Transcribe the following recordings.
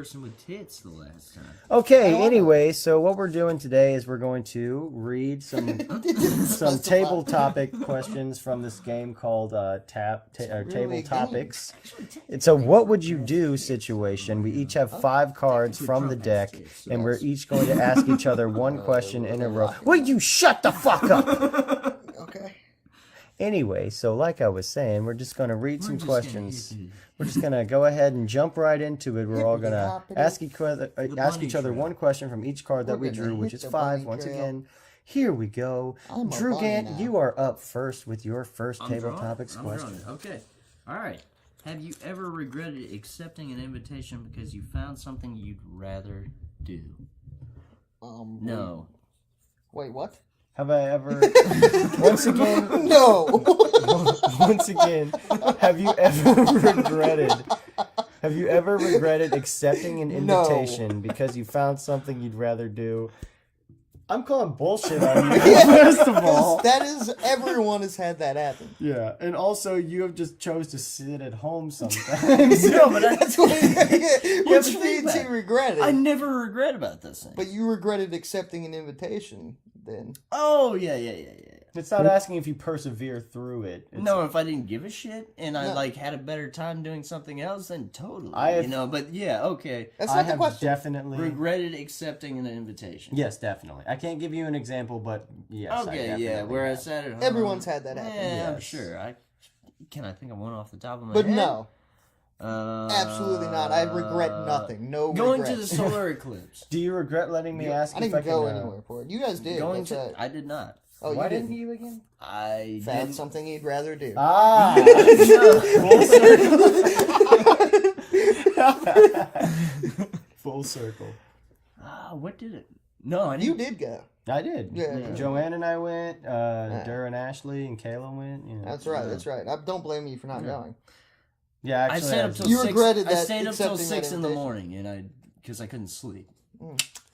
person with tits the last time. Okay, anyway, so what we're doing today is we're going to read some table topic questions from this game called Table Topics. It's a what would you do situation. We each have 5 cards from the deck, and we're each going to ask each other one question in a row. Will you shut the fuck up? Okay. Anyway, so like I was saying, we're just going to read some questions. We're just going to go ahead and jump right into it. We're all going to ask each other one question from each card that we drew, which is 5. Once again, here we go. Drew Gant, you are up first with your first Table Topics question. Okay. All right. Have you ever regretted accepting an invitation because you found something you'd rather do? No. Wait, what? Have I ever... Once again... No! Once again, have you ever regretted accepting an invitation because you found something you'd rather do? I'm calling bullshit on you, first of all. That is, everyone has had that happen. Yeah, and also you have just chose to sit at home sometimes. No, but That's what which means you regret it. I never regret about this thing. But you regretted accepting an invitation then. Oh, yeah. It's not asking if you persevere through it. No, if I didn't give a shit and I had a better time doing something else, then totally. But yeah, okay. That's not the question. Definitely regretted accepting an invitation. Yes, definitely. I can't give you an example, but yes. Okay, yeah. Where I sat at home. Everyone's had that happen. Yeah, I'm Yes. sure. I think of one off the top of my But head. no. Absolutely not. I regret nothing. No Going regrets. to the solar eclipse. Do you regret letting me ask I if didn't I go can... anywhere for it. You guys did. I did not. Oh, Why you didn't you again? I found didn't. something you'd rather do. Ah! Full circle. What did it? No, I didn't. You did go. I did. Yeah. Joanne and I went. Dur and Ashley and Kayla went. You know. That's right. That's right. I don't blame you for not going. Yeah, actually, I stayed up till You 6. regretted I that stayed up till accepting 6 that in the invitation. morning, and because I couldn't sleep.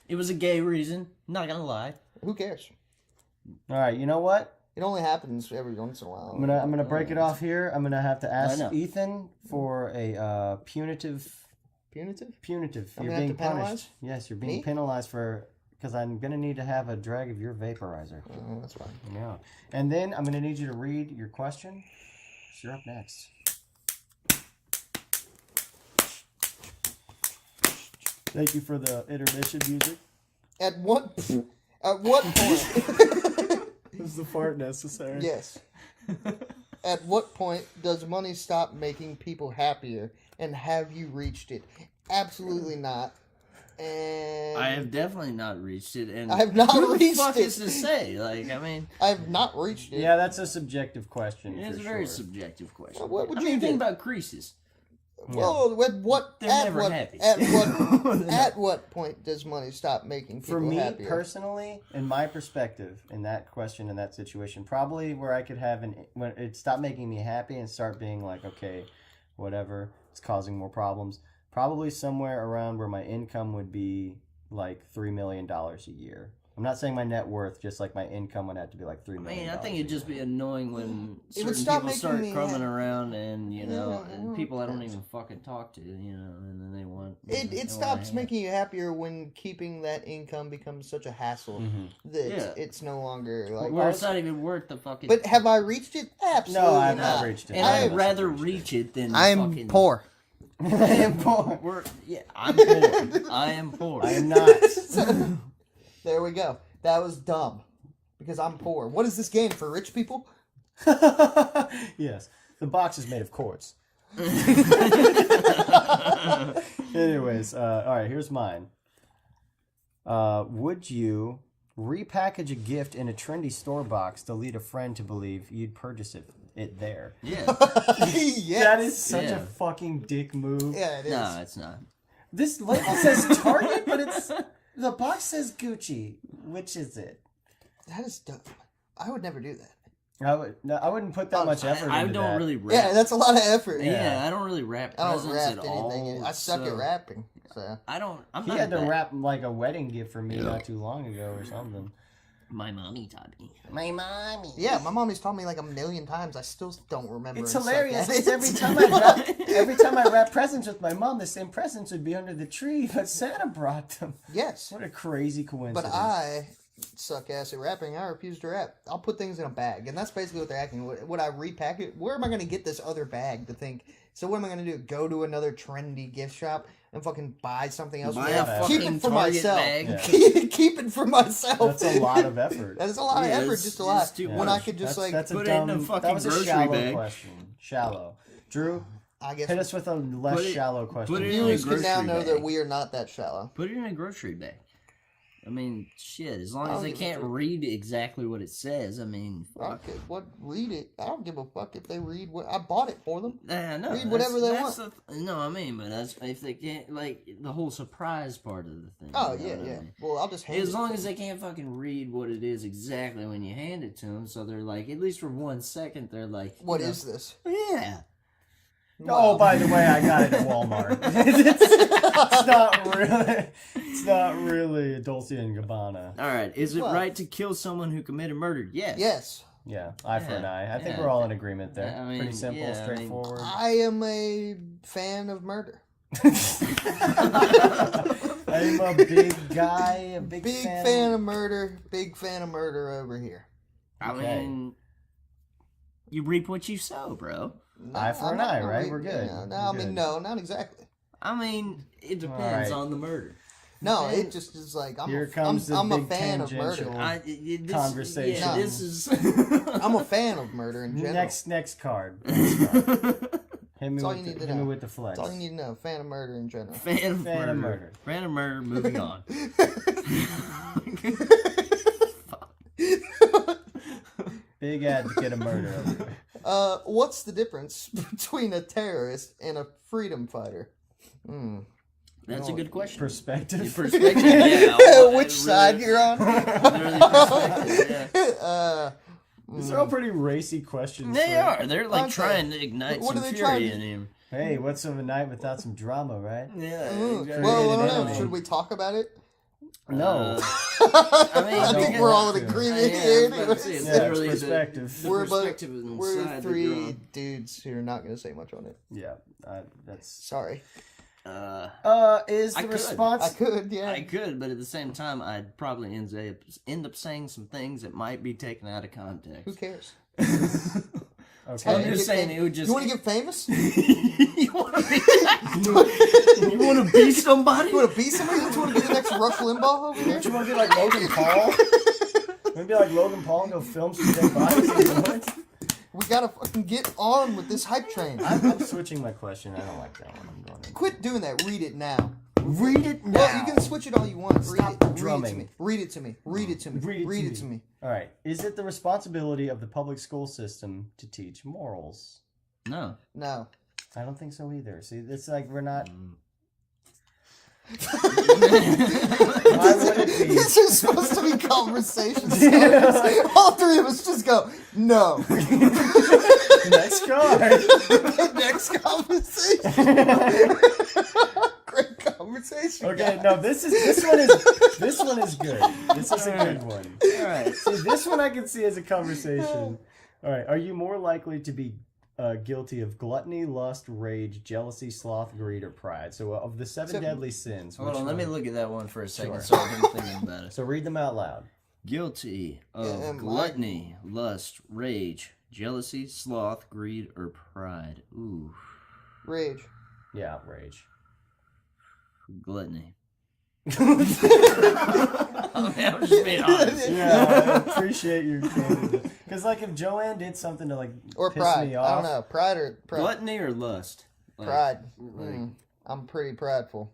It was a gay reason. Not gonna lie. Who cares? All right, you know what? It only happens every once in a while. I'm gonna break it off here. I'm gonna have to ask know. Ethan for a punitive. Punitive? Punitive. I'm You're gonna being have to penalize? punished. Yes, you're being Me? penalized because I'm gonna need to have a drag of your vaporizer. Oh, that's fine. Yeah, and then I'm gonna need you to read your question. So you're up next. Thank you for the intermission music. At what point? Is the fart necessary? Yes. At what point does money stop making people happier, and have you reached it? Absolutely not. And I have definitely not reached it, and I have not who reached the fuck it. is to say? Like, I mean, I have not reached it. Yeah, that's a subjective question. it's for a very sure. subjective question. What would I you mean, do? think about creases. Well, They're never happy. At what point does money stop making people For me happier? personally, in my perspective, in that question, in that situation, probably where I could have when it stopped making me happy and start being like, okay, whatever, it's causing more problems. Probably somewhere around where my income would be like $3 million a year. I'm not saying my net worth, just like my income would have to be like $3 I million. mean, I think it'd just be annoying when It would certain stop people making start me crumbing happy. around and, Yeah, and people I don't even fucking talk to, and then they want... It stops making you happier when keeping that income becomes such a hassle that it's no longer like. Where it's not even worth the fucking... But have I reached it? Absolutely No, I've not. not reached it. And I'd rather reach it than I'm fucking... poor. I am poor. I'm poor. I am poor. I am not. There we go. That was dumb. Because I'm poor. What is this game for rich people? Yes. The box is made of quartz. Anyways, all right, here's mine. Would you repackage a gift in a trendy store box to lead a friend to believe you'd purchase it there? Yeah. Yes. That is such Yeah. a fucking dick move. Yeah, it is. No, it's not. This label says Target, but the box says Gucci. Which is it? That is dumb. I would never do that. I wouldn't put that much effort I into don't that. really rap. Yeah, that's a lot of effort. Yeah, I don't really wrap I presents don't rap at anything. all. I suck at so rapping. So I don't. I'm He not had to that- wrap like a wedding gift for me not too long ago or something. My mommy taught me. My mommy. Yeah, my mommy's taught me like a million times. I still don't remember. It's and suck hilarious. at it. Because every time I wrap presents with my mom, the same presents would be under the tree, but Santa brought them. Yes. What a crazy coincidence. But I suck ass at wrapping. I refuse to wrap. I'll put things in a bag, and that's basically what they're asking. Would I repack it? Where am I going to get this other bag to think? So what am I going to do? Go to another trendy gift shop and fucking buy something else? Buy a Keep fucking it for Target myself. bag. Yeah. Keep it for myself. That's a lot of effort. That is a lot of Yeah, effort, it's- just a lot. it's too When much. I could just That's put a it dumb, in a that fucking was a grocery shallow bag. question. Shallow. Drew, I guess hit us with a less Put it- shallow question. put it in viewers a can now grocery know bag. that we are not that shallow. Put it in a grocery bag. I mean, shit. As long I as don't they give a can't fuck. read exactly what it says, I mean, fuck. Okay, what? Read it. I don't give a fuck if they read what I bought it for them. No, Read whatever they want. No, I mean, but that's, if they can't, like, the whole surprise part of the thing. Oh you know yeah, what I yeah. mean? Well, I'll just hand As it long to as them. they can't fucking read what it is exactly when you hand it to them, so they're like, at least for 1 second, they're like, What you know, is this? Yeah. Oh, by the way, I got it at Walmart. It's not really Dolce and Gabbana. All right. Is it Well- right to kill someone who committed murder? Yes. Yes, Yeah, eye for an Yeah, eye. I think yeah. we're all in agreement there. I mean, Pretty simple, yeah, I mean, straightforward. I am a fan of murder. I'm a big guy, a big Fan of murder. Big fan of murder over here. I Okay. mean, you reap what you sow, bro. No, Eye for I'm an not eye, gonna right? read- We're good. No, We're I mean, good. no, not exactly. I mean, it depends Alright. on the murder. No, Okay. it just is like Here comes the I'm a big fan of tangential- murder. This, Conversation. Yeah, No. this is. I'm a fan of murder in general. Next card. Next card. Hit me, That's all with you the, need to hit me know. with the flex. That's all you need to know. Fan of murder in general. Fan of Fan murder. of murder. Fan of murder. Moving on. Big advocate of murder over here. What's the difference between a terrorist and a freedom fighter? That's a good question. Perspective. Perspective. Yeah. Which side you're on? Literally perspective, yeah. These are all pretty racy questions. They for- are. They're like Aren't they? trying to ignite What some are they trying fury to- in him. Hey, what's of a night without some drama, right? Yeah. Well, exactly. I don't know. enemy. Should we talk about it? No. I mean, I think don't we're all in want to. agreement Yeah, here. I was about to say, anyways. Yeah, literally it's perspective. The We're about- perspective inside We're that three you're dudes who are not going to say much on it. Yeah, that's. Sorry. on. Is I the could. response? I could, yeah. I could, but at the same time, I'd probably end up saying some things that might be taken out of context. Who cares? Okay. I'm You just get saying fam- it would just. You want to get famous? You want to be? You want to be somebody? You want to be somebody? You want to be the next Rush Limbaugh over here? Don't you want to be like Logan Paul? Want to be like Logan Paul and go film some dead bodies? We gotta fucking get on with this hype train. I'm switching my question. I don't like that one. I'm going in. Quit doing that. Read it now. Read it now. Well, you can switch it all you want. Stop drumming. Read it to me. Read it to me. Read it to me. All right. Is it the responsibility of the public school system to teach morals? No. No. I don't think so either. See, it's like we're not. Why would it be? This is supposed to be conversation starters. All three of us just go, no. Next card. Next conversation. Great conversation. Okay, guys. no, this one is good. This is a good one. All right. See, this one I can see as a conversation. All right, are you more likely to be guilty of gluttony, lust, rage, jealousy, sloth, greed, or pride? So, of the seven deadly sins, Hold which on, let me one- look at that one for a second Sure. so I can think about it. So, read them out loud. Guilty of Yeah, gluttony, lust, rage, jealousy, sloth, greed, or pride. Ooh, Rage. Yeah, rage. gluttony. I mean, I'm just being honest. Yeah, I appreciate your candidate. Because, like, if Joanne did something to, like, Or piss pride. me I off, don't know. Pride or pride. Gluttony or lust? Like, Pride. like, I'm pretty prideful.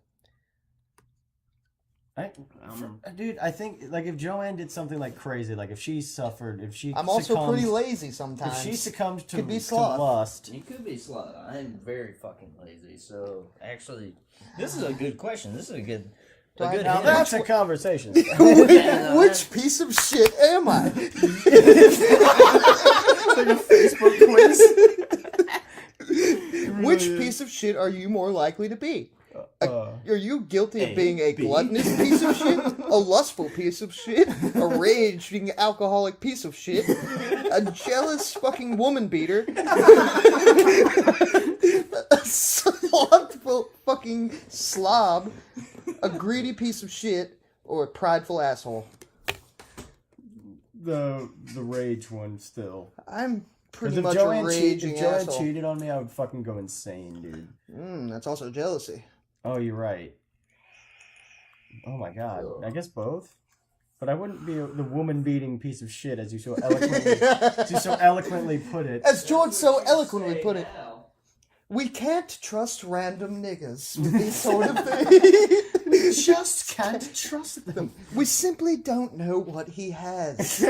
Dude, I think, like, if Joanne did something, like, crazy, like, if she suffered, if she I'm also succumbs- pretty lazy If sometimes. she succumbs to, Could be to sloth. lust, You could be slow. I'm very fucking lazy, so actually, this is a good question. This is a good Right, now hint. that's a conversation. Which piece of shit am I? Like a Facebook quiz. Which piece of shit are you more likely to be? Are you guilty of being a B. gluttonous piece of shit, a lustful piece of shit, a raging alcoholic piece of shit, a jealous fucking woman beater, a slothful fucking slob, a greedy piece of shit, or a prideful asshole? The rage one still. I'm pretty If much Joanne, a raging if Joanne asshole. cheated on me, I would fucking go insane, dude. That's also jealousy. Oh, you're right. Oh my god. I guess both. But I wouldn't be the woman-beating piece of shit, as you so eloquently put it. As George so eloquently put it, we can't trust random niggas with these sort of things. We just can't trust them. We simply don't know what he has.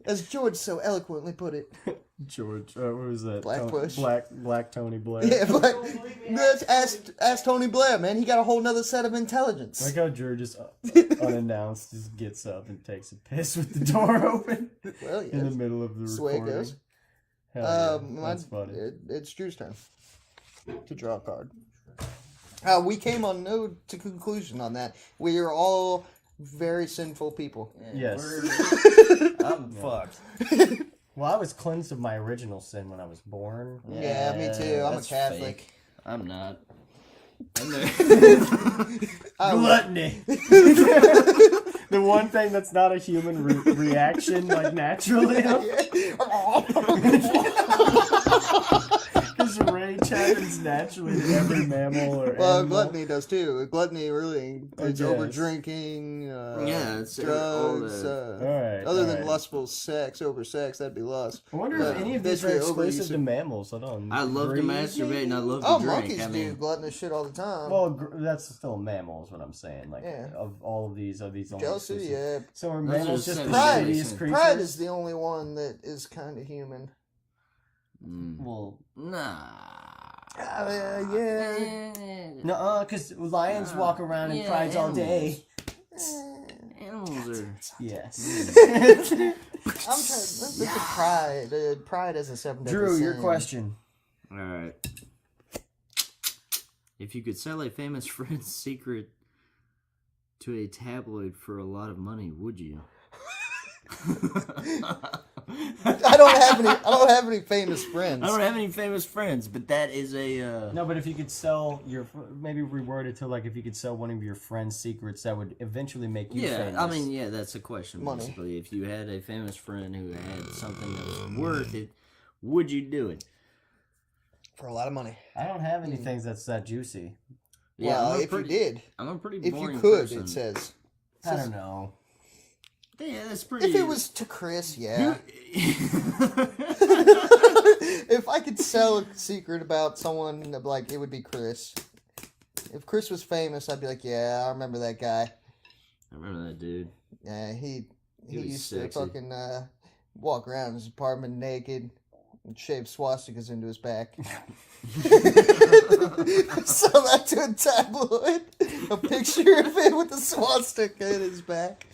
As George so eloquently put it. George, what was that? Black Bush. Black Tony Blair. Yeah, but ask Tony Blair, man. He got a whole nother set of intelligence. Like how George just unannounced just gets up and takes a piss with the door open Well, yeah. in the middle of the That's the way it recording. goes. Hell yeah, that's funny. It's Drew's turn to draw a card. We came on no conclusion on that. We are all very sinful people. Yes. I'm fucked. Well, I was cleansed of my original sin when I was born. Yeah, me too. I'm a That's Catholic. fake. I'm not. Gluttony. The one thing that's not a human reaction, like naturally. Because rage happens naturally to every mammal or Well, animal. gluttony does too. Gluttony really includes guess. over drinking, Yeah, it's all drugs. the- Alright, Other than alright. lustful sex over sex, that'd be lust. I wonder But if any of these are basically exclusive to overuse. mammals. I don't know. I love to masturbate and I love to Oh, drink. monkeys I mean, do gluttonous shit all the time. Well, that's still mammals, what I'm saying. Like, Yeah. of all of these, are these only Jealousy, exclusive? yeah. So are Those mammals are just the Pride. shittiest creatures? Pride is the only one that is kind of human. Well, nah. Yeah. no, because lions walk around in yeah, prides all day. Animals are. Yes. I'm trying. Let's look at pride. Pride as a seven. Drew, your question. All right. If you could sell a famous friend's secret to a tabloid for a lot of money, would you? I don't have any famous friends. I don't have any famous friends, but that is a. No, but if you could sell maybe reword it to like if you could sell one of your friend's secrets, that would eventually make you Yeah, famous. I mean, yeah, that's a question. Money. Basically, if you had a famous friend who had something that was worth it, would you do it? For a lot of money. I don't have any things that's that juicy. Yeah, Well, I'm a if pretty, you did, I'm a pretty if boring you could, person. it says. I don't know. Yeah, that's pretty. If it was to Chris, yeah. Who- If I could sell a secret about someone, like, it would be Chris. If Chris was famous, I'd be like, yeah, I remember that guy. I remember that dude. Yeah, he was used sexy. to fucking walk around his apartment naked and shave swastikas into his back. Sell that to a tabloid. A picture of him with a swastika in his back.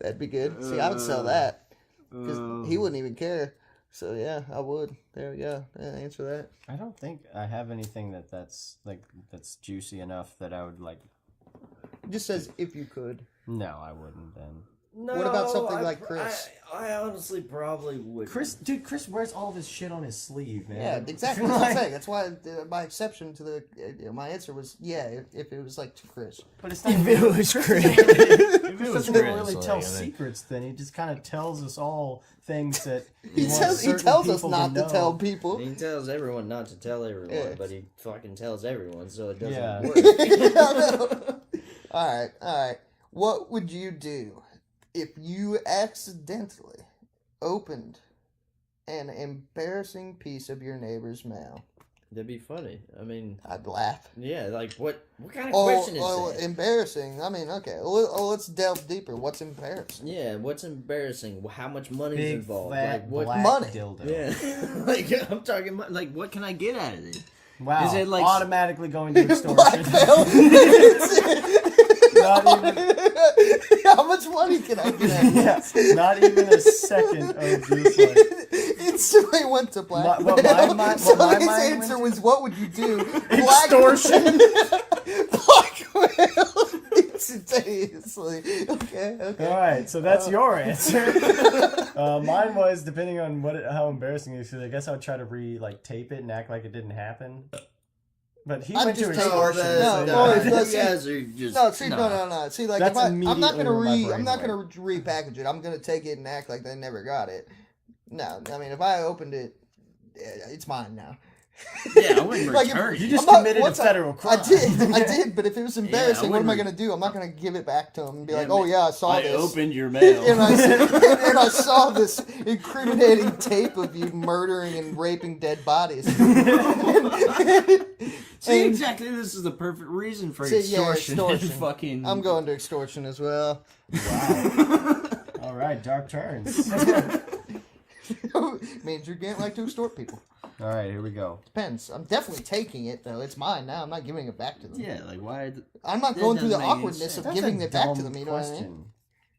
That'd be good. See, I would sell that. Because he wouldn't even care. So, yeah, I would. There we go. Yeah, answer that. I don't think I have anything that's juicy enough that I would like. It just says, if you could. No, I wouldn't then. No, What about something like Chris? I honestly probably would. Chris wears all of his shit on his sleeve, man. Yeah, exactly. That's what I'm saying. That's why my exception to the my answer was yeah. If it was like to Chris, But it's not. If it was Chris. If If it was doesn't Chris, really like, tell I mean- secrets, then he just kind of tells us all things that he wants certain tells us people not to know. tell people. He tells everyone not to tell everyone, Yeah. but he fucking tells everyone, so it doesn't Yeah. work. All right. What would you do if you accidentally opened an embarrassing piece of your neighbor's mail? That'd be funny. I mean, I'd laugh. yeah, like what kind of question is that? Embarrassing. I mean, okay. Let's delve deeper. What's embarrassing? Yeah, what's embarrassing? How much money is Big involved? fat Like what? black money? dildo. Yeah, like I'm talking about. Like what can I get out of it? Wow. Is it like- automatically going to extortion? Blackmail. Not even. How much money can I get out of Yeah, this? not even a second of just like. Instantly went to blackmail. What my So mind his went answer to- was, what would you do? Extortion. Blackmail. simultaneously. Okay. All right, so that's your answer. Mine was depending on how embarrassing it is. 'Cause I guess I would try to tape it and act like it didn't happen. But he I'm went to just extortion. taking- so no, yeah. it's like- you guys are just No, see, no. See, like, That's if I'm not immediately gonna where my brain repackage it. I'm gonna take it and act like they never got it. No, I mean, if I opened it, it's mine now. Yeah, I wouldn't Like, return You it. just I'm not- committed a once federal crime. I did, but if it was embarrassing, what am I wouldn't gonna do? I'm not gonna give it back to him and be like, Yeah, "Oh yeah, I saw I this." opened your mail. and I saw this incriminating tape of you murdering and raping dead bodies. See, And- exactly. This is the perfect reason for See, yeah, extortion. extortion. Fucking. I'm going to extortion as well. All right, dark turns. Means you can't like to extort people. All right, here we go. Depends. I'm definitely taking it though. It's mine now. I'm not giving it back to them. Yeah, like why? I'm not That going through the doesn't make any awkwardness of sense. giving That's it back a to dumb them. You know what I mean? question.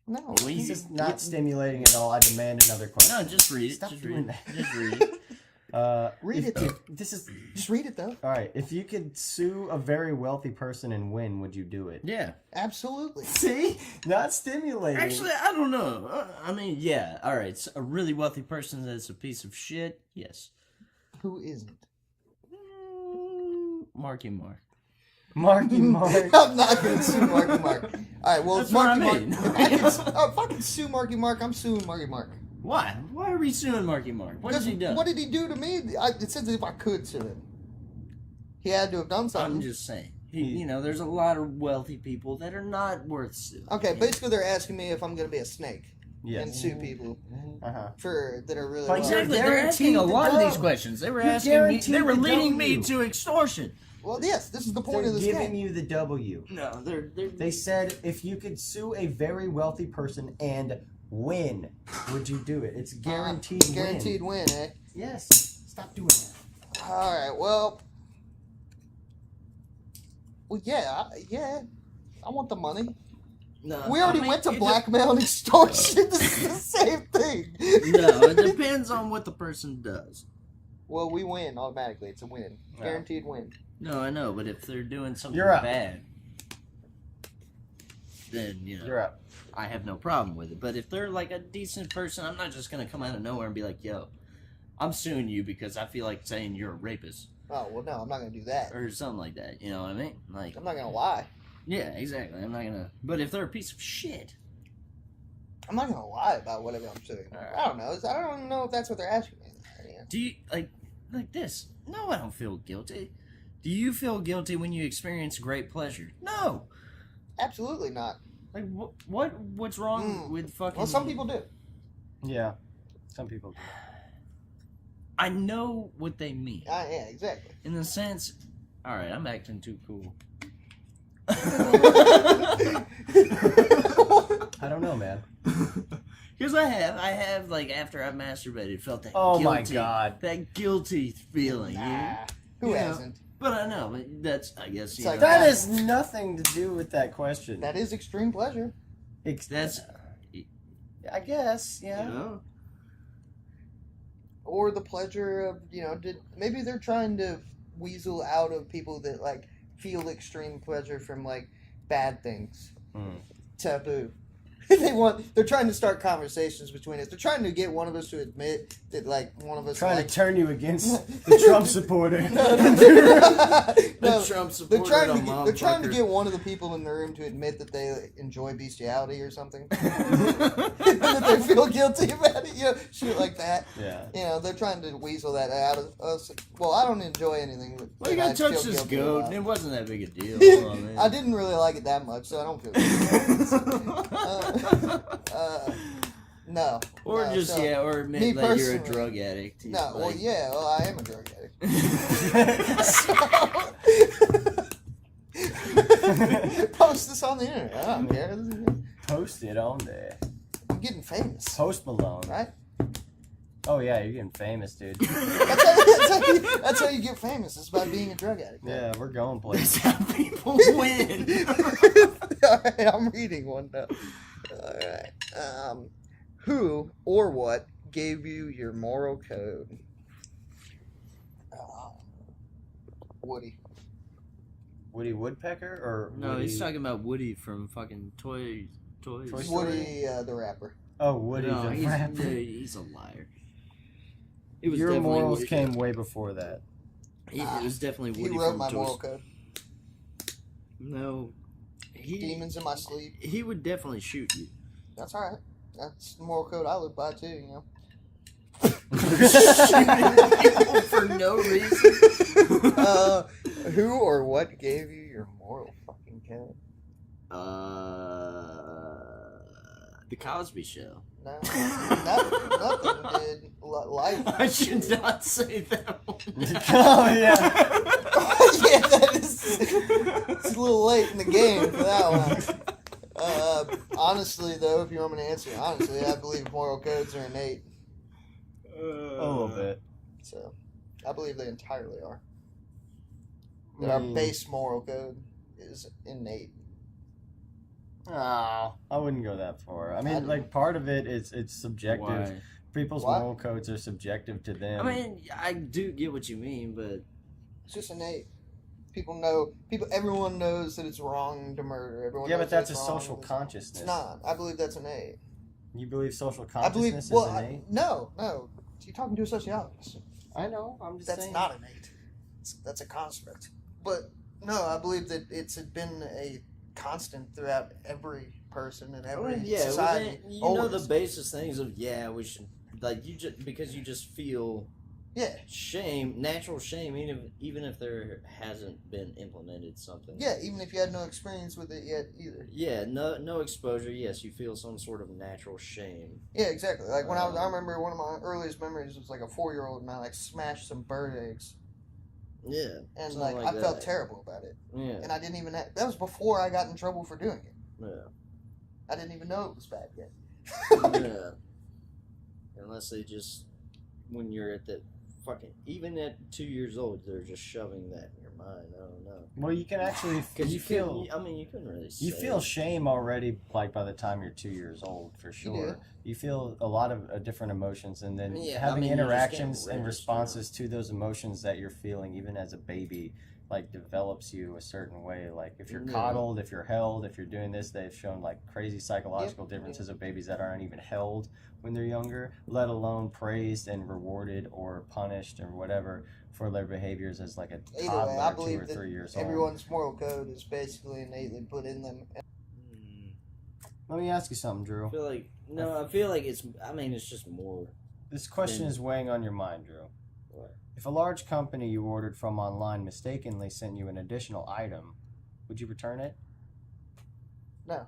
No. Well, This you- is not stimulating at all. I demand another question. No, just read it. Stop just doing read it. that. Just read it. Read it. This is Just read it though. all right. If you could sue a very wealthy person and win, would you do it? Yeah. Absolutely. See, not stimulating. Actually, I don't know. I mean, yeah. All right. So a really wealthy person that's a piece of shit. Yes. Who isn't? Marky Mark. Marky Mark. I'm not going to sue Marky Mark. All right. Well, That's if what Marky I mean. Mark. If I can sue Marky Mark, I'm suing Marky Mark. Why? Why are we suing Marky Mark? What has he done? What did he do to me? It says if I could sue him. He had to have done something. I'm just saying. There's a lot of wealthy people that are not worth suing. Okay, basically they're asking me if I'm going to be a snake and Yes. sue people Uh-huh. that are really But wealthy. Exactly. They're guaranteed asking a to lot of these go. questions. They were You're asking me. guaranteed They were to leading me W. to extortion. Well, yes, this is the point They're of this giving game. you the W. No, they're They said if you could sue a very wealthy person and win, would you do it? It's guaranteed win. Guaranteed win, eh? Yes. Stop doing that. All right. Well, yeah. I want the money. No, We already went to blackmail and extortion. This is the same thing. No, it depends on what the person does. Well, we win automatically. It's a win. Yeah. Guaranteed win. No, I know, but if they're doing something You're up. bad, then You're up. I have no problem with it. But if they're like a decent person, I'm not just gonna come out of nowhere and be like, "Yo, I'm suing you because I feel like saying you're a rapist." Oh well, no, I'm not gonna do that. Or something like that. You know what I mean? Like, I'm not gonna lie. yeah, exactly. I'm not gonna. But if they're a piece of shit, I'm not gonna lie about whatever I'm doing. I don't know. I don't even know if that's what they're asking me. Yeah. do you like this? No, I don't feel guilty. Do you feel guilty when you experience great pleasure? No. Absolutely not. Like what's wrong with fucking? Well, some people do. Yeah. Some people do. I know what they mean. Yeah, exactly. In the sense, all right, I'm acting too cool. I don't know, man. Because I have like after I've masturbated, felt that. Oh guilty, my God. that guilty feeling. Nah. Who Yeah. hasn't? But I know, but that's I guess you like know, That has nothing to do with that question. That is extreme pleasure. that's I guess, you yeah. know. Or the pleasure of, maybe they're trying to weasel out of people that, like, feel extreme pleasure from, like, bad things. Taboo. They're trying to start conversations between us. They're trying to get one of us to admit that, like, one of us Trying likes... to turn you against the Trump supporter. No, Trump they're supporter, trying to get one of the people in the room to admit that they enjoy bestiality or something. That they feel guilty about it, shit like that. Yeah. They're trying to weasel that out of us. Well, I don't enjoy anything. Well, you that got to I touch feel this guilty goat, about. and it wasn't that big a deal. Oh, man. I didn't really like it that much, so I don't feel no. Or no, just so, or admit me that you're a personally- drug addict. No, well, Like, yeah, well, I am a drug addict. Post this on the internet. I don't care. Post it on there. I'm getting famous, Post Malone. right? Oh yeah, you're getting famous, dude. That's how you get famous. It's by being a drug addict. Yeah, we're going places. That's how people win. All right, I'm reading one now. All right. Who or what gave you your moral code? Woody. Woody Woodpecker or No, Woody... he's talking about Woody from fucking Toy Story? Woody the rapper. Oh, Woody No, the he's, rapper. he's a liar. It was Your definitely morals Woody. came way before that. It was definitely Woody He wrote from my Toy moral code. No. Demons in my sleep. He would definitely shoot you. That's all right. That's the moral code I live by too. You know. Shooting people for no reason. Who or what gave you your moral fucking code? The Cosby Show. No, nothing, dude. Life. I should not say that one. Oh, yeah. Yeah, that is. It's a little late in the game for that one. Honestly, though, if you want me to answer honestly, I believe moral codes are innate. A little bit. So, I believe they entirely are. That our base moral code is innate. Oh, I wouldn't go that far. I mean, like, part of it is it's subjective. Why? People's Why? moral codes are subjective to them. I mean, I do get what you mean, but It's just innate. People know. Everyone knows that it's wrong to murder. Everyone. yeah, knows but that's a that it's wrong social to- consciousness. It's not. I believe that's innate. You believe social I believe. consciousness Well, is innate? no. You're talking to a sociologist. I know. I'm just That's saying. not innate. That's a construct. But no, I believe that it's been a constant throughout every person and every society. you know always. the basis things of we should because you just feel Yeah, shame, natural shame, even if there hasn't been implemented something. yeah. Even if you had no experience with it yet, either. Yeah, no exposure. Yes, you feel some sort of natural shame. Yeah, exactly. Like when I remember one of my earliest memories was like a 4-year-old and I like smashed some bird eggs, Yeah, and something like I felt that. terrible about it, Yeah, and I didn't even. That was before I got in trouble for doing it. yeah, I didn't even know it was bad yet. yeah. Unless they just when you're at that fucking even at 2 years old, they're just shoving that in your mind. I don't know. Well, you can actually Because you feel you couldn't really. you say feel it. shame already, like by the time you're 2 years old, for sure. You feel a lot of different emotions, and then Yeah, having you just interactions can't and register. responses to those emotions that you're feeling, even as a baby, like develops you a certain way. Like if you're Yeah. coddled, if you're held, if you're doing this, they've shown like crazy psychological differences of babies that aren't even held when they're younger, let alone praised and rewarded or punished or whatever for their behaviors as like a Either toddler, way, I 2 believe or that 3 years old. everyone's moral code is basically innately put in them. Let me ask you something, Drew. I feel like it's. I mean, it's just more. This question is weighing on your mind, Drew. What? If a large company you ordered from online mistakenly sent you an additional item, would you return it? No.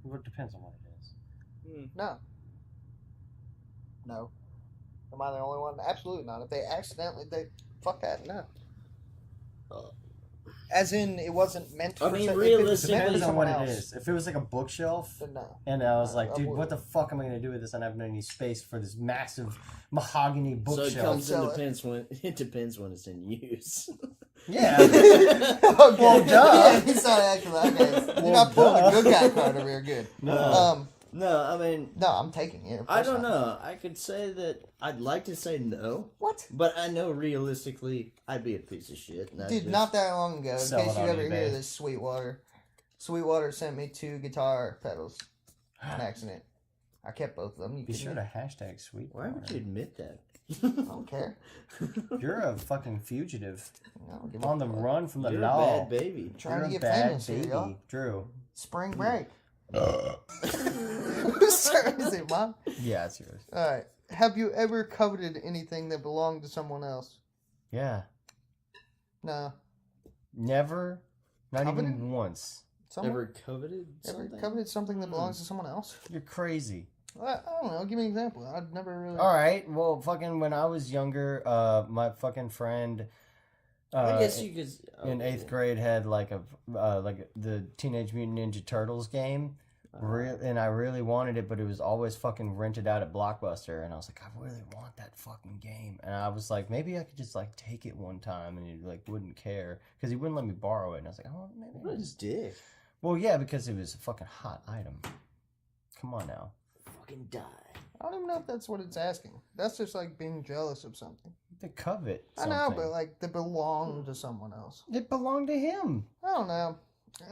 Well, it depends on what it is. No. No. Am I the only one? Absolutely not. If they accidentally, fuck that. No. As in, it wasn't meant for. I mean, if it was realistically- meant for Depends on what someone it else, is. If it was like a bookshelf, then no. and I was like, I dude, would. what the fuck am I going to do with this? I don't have any space for this massive mahogany So bookshelf. it comes So in it- depends when it's in use. Yeah. Okay. Well, duh. Yeah, he started acting like that. You're Well, not pulling duh. the good guy card over here. Good. No. No, I mean, No, I'm taking it. Of I course don't not. know. I could say that I'd like to say no, What? but I know realistically I'd be a piece of shit. And I'd Dude, just- not that long ago, in Sell case it you on ever eBay. hear this, Sweetwater. Sweetwater sent me 2 guitar pedals on accident. I kept both of them. You Be kidding sure me? to hashtag sweet. Why would you admit that? I don't care. You're a fucking fugitive I don't give a on the fuck. run from the You're law. a bad baby. Trying You're to a get bad famous here, baby, y'all. Drew. Spring break. Sorry, is it mine? Yeah, it's yours. All right. Have you ever coveted anything that belonged to someone else? Yeah. No. Never. Not Coveted? even once. Someone Ever coveted ever something? coveted something that belongs to someone else? You're crazy. I don't know. Give me an example. I've never really. All right. Well, fucking when I was younger, my fucking friend I guess you could. in okay. 8th grade had like the Teenage Mutant Ninja Turtles game. And I really wanted it, but it was always fucking rented out at Blockbuster. And I was like, I really want that fucking game. And I was like, maybe I could just like take it one time, and he like wouldn't care because he wouldn't let me borrow it. And I was like, oh, maybe. What I'll a just... dick. Well, yeah, because it was a fucking hot item. Come on now. Fucking die. I don't even know if that's what it's asking. That's just like being jealous of something. They covet I something. know, but like they belong to someone else. It belonged to him. I don't know.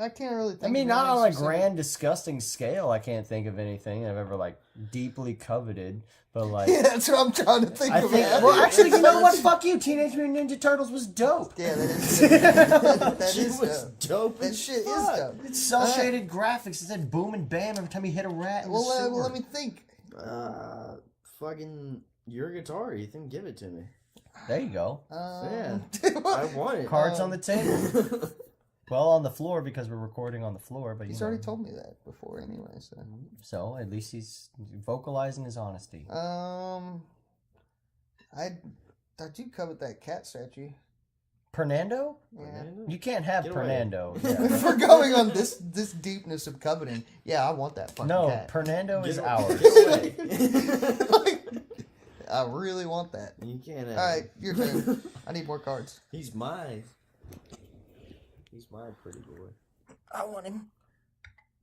I can't really think. I mean, of not on a anything specific. grand, disgusting scale. I can't think of anything I've ever like deeply coveted. But like, Yeah, that's what I'm trying to think I of. think. man. Well, actually, you know what? Fuck you. Teenage Mutant Ninja Turtles was dope. Yeah, that is. That Shit is was dope. dope. That as shit is fuck. dope. It's cell shaded graphics. It said boom and bam every time he hit a rat. In the Well, sewer. let me think. Fucking your guitar, Ethan. Give it to me. There you go. Yeah, I want it. Cards on the table. Well, on the floor because we're recording on the floor. But He's you know. already told me that before, anyway. So at least he's vocalizing his honesty. I do covet that cat statue. Pernando? Yeah. You can't have Get away. Pernando. If we're going on this deepness of coveting, yeah, I want that fucking No, cat. Pernando is Get ours. away. I really want that. You can't have. All right, your turn. I need more cards. He's mine. He's my pretty boy. I want him.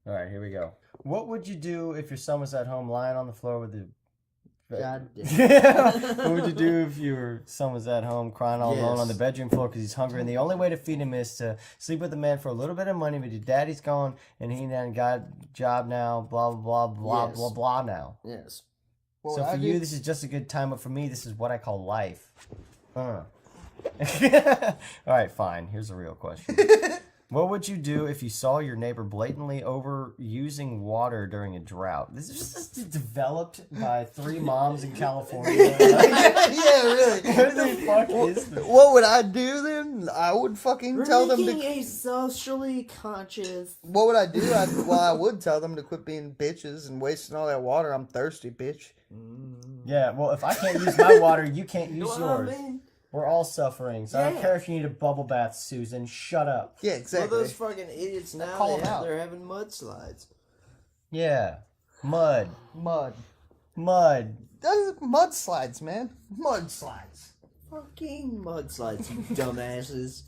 All right, here we go. What would you do if your son was at home lying on the floor with the... God damn. What would you do if your son was at home crying all alone on the bedroom floor because he's hungry and the only way to feed him is to sleep with a man for a little bit of money, but your daddy's gone and he done got a job now, blah, blah, blah, Yes. blah, blah now. Yes. What So would for I you, do? this is just a good time, but for me, this is what I call life. All right, fine. Here's a real question. What would you do if you saw your neighbor blatantly overusing water during a drought? This is just developed by 3 moms in California. Yeah, really. What the fuck is this? What would I do then? I would fucking tell them to. a socially conscious. What would I do? I would tell them to quit being bitches and wasting all that water. I'm thirsty, bitch. Yeah, well, if I can't use my water, you can't use You know what I yours. mean? We're all suffering, so I don't Yeah. care if you need a bubble bath, Susan. Shut up. Yeah, Well, exactly. those fucking idiots now, Call 'em out. they're having mudslides. Yeah. Mud. Mud. Mudslides, man. Mudslides. Fucking mudslides, you dumbasses.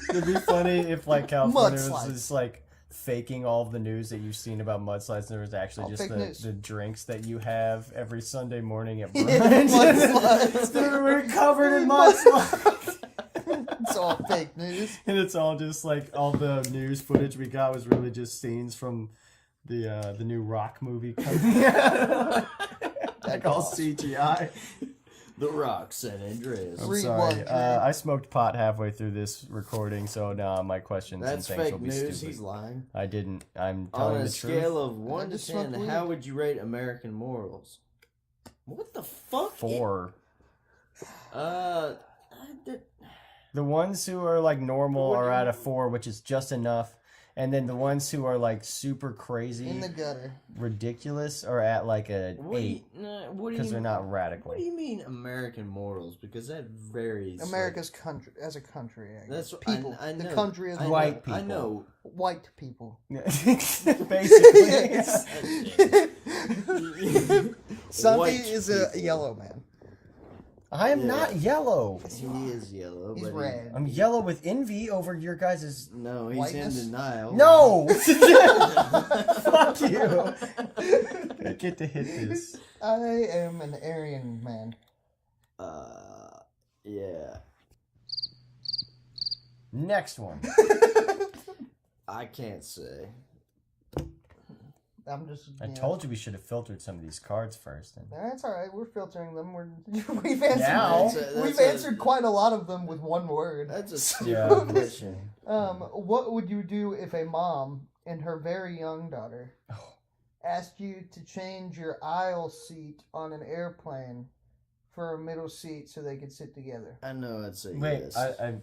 It'd be funny if, like, California was Mudslides. just, like, faking all of the news that you've seen about mudslides, and there was actually All just fake news. the drinks that you have every Sunday morning at Yeah, brunch. mudslides. We're covered in mudslides. It's all fake news. And it's all just, like, all the news footage we got was really just scenes from the new Rock movie coming out. Like, all CGI. The Rock, San Andreas. I'm Read sorry. one, kid. I smoked pot halfway through this recording, so now my questions That's and things will fake be news. stupid. He's lying. I didn't. I'm On telling a the scale truth. of 1 to just smoked 10, weed. how would you rate American morals? What the fuck? 4. I did- The ones who are like normal What do are you at a mean? 4, which is just enough. And then the ones who are like super crazy, In the gutter. ridiculous, are at like a what do 8 you, nah, what do because you- they're not radical. What do you mean American morals? Because that varies. America's country as a country. I guess. That's people. I know. The country as I a know, White I people. know. white people. Basically. Yes. Santi White is a people. yellow man. I am Yeah. not yellow. He is yellow. He's but red. I'm yellow with envy over your guys'. No, he's Whiteness? in denial. No! Fuck you! I get to hit this. I am an Aryan man. Yeah. Next one. I can't say. I'm just. I told you we should have filtered some of these cards first. And... That's all right. We're filtering them. We've answered. Now? We've answered quite a lot of them with one word. That's a stupid Yeah. question. What would you do if a mom and her very young daughter asked you to change your aisle seat on an airplane for a middle seat so they could sit together? I know I'd say Wait, yes.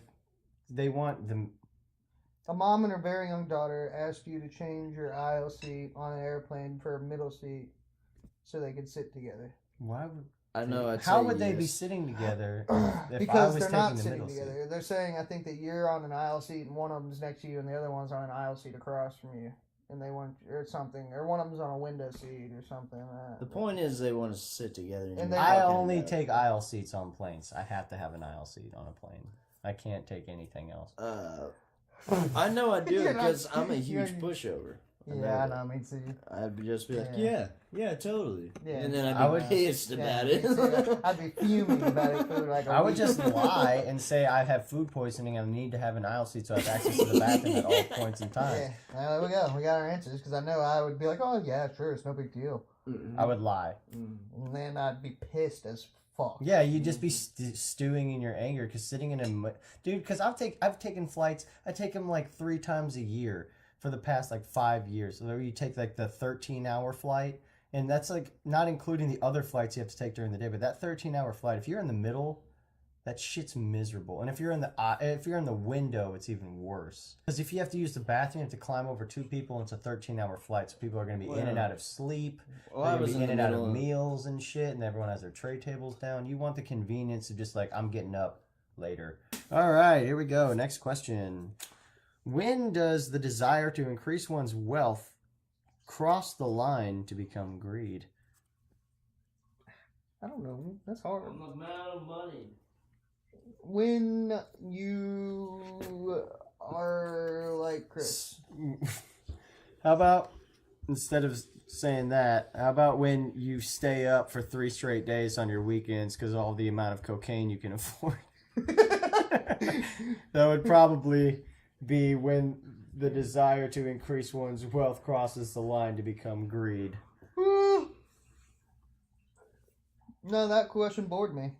they want them. A mom and her very young daughter asked you to change your aisle seat on an airplane for a middle seat so they could sit together. Why would? I know I'd How say would they be yes. sitting together? If I Because was they're taking not the sitting middle seat? together. They're saying, I think that you're on an aisle seat and one of them's next to you and the other one's on an aisle seat across from you. And they want, or something, or one of them's on a window seat or something. The point is they want to sit together. And they- I fucking, only take aisle seats on planes. I have to have an aisle seat on a plane. I can't take anything else. I know I do You're not- because I'm a huge you're- pushover. And Yeah, I then know, me too. I'd just be like, Yeah. yeah, totally. Yeah. And then I I'd would- be pissed about it. me too. I'd be fuming about it for like a I would week. just lie and say I have food poisoning and I need to have an aisle seat so I have access to the bathroom at all points in time. Yeah, well, there we go. We got our answers because I know I would be like, oh yeah, sure, it's no big deal, I would lie. and then I'd be pissed as fuck. Yeah, you'd just be stewing in your anger because sitting in a dude. Because I've taken flights. I take them like 3 times a year for the past like 5 years. So you take like the 13-hour flight, and that's like not including the other flights you have to take during the day. But that 13-hour flight, if you're in the middle, that shit's miserable. And if you're in the window, it's even worse. Because if you have to use the bathroom, you have to climb over 2 people. And it's a 13-hour flight, so people are going to be in and out of sleep. Well, They're I going was to be in and the out of middle meals and shit, and everyone has their tray tables down. You want the convenience of just like, I'm getting up later. All right, here we go. Next question. When does the desire to increase one's wealth cross the line to become greed? I don't know. That's hard. I'm amount of money. When you are like Chris. How about, instead of saying that, how about when you stay up for 3 straight days on your weekends because of all the amount of cocaine you can afford? That would probably be when the desire to increase one's wealth crosses the line to become greed. No, that question bored me.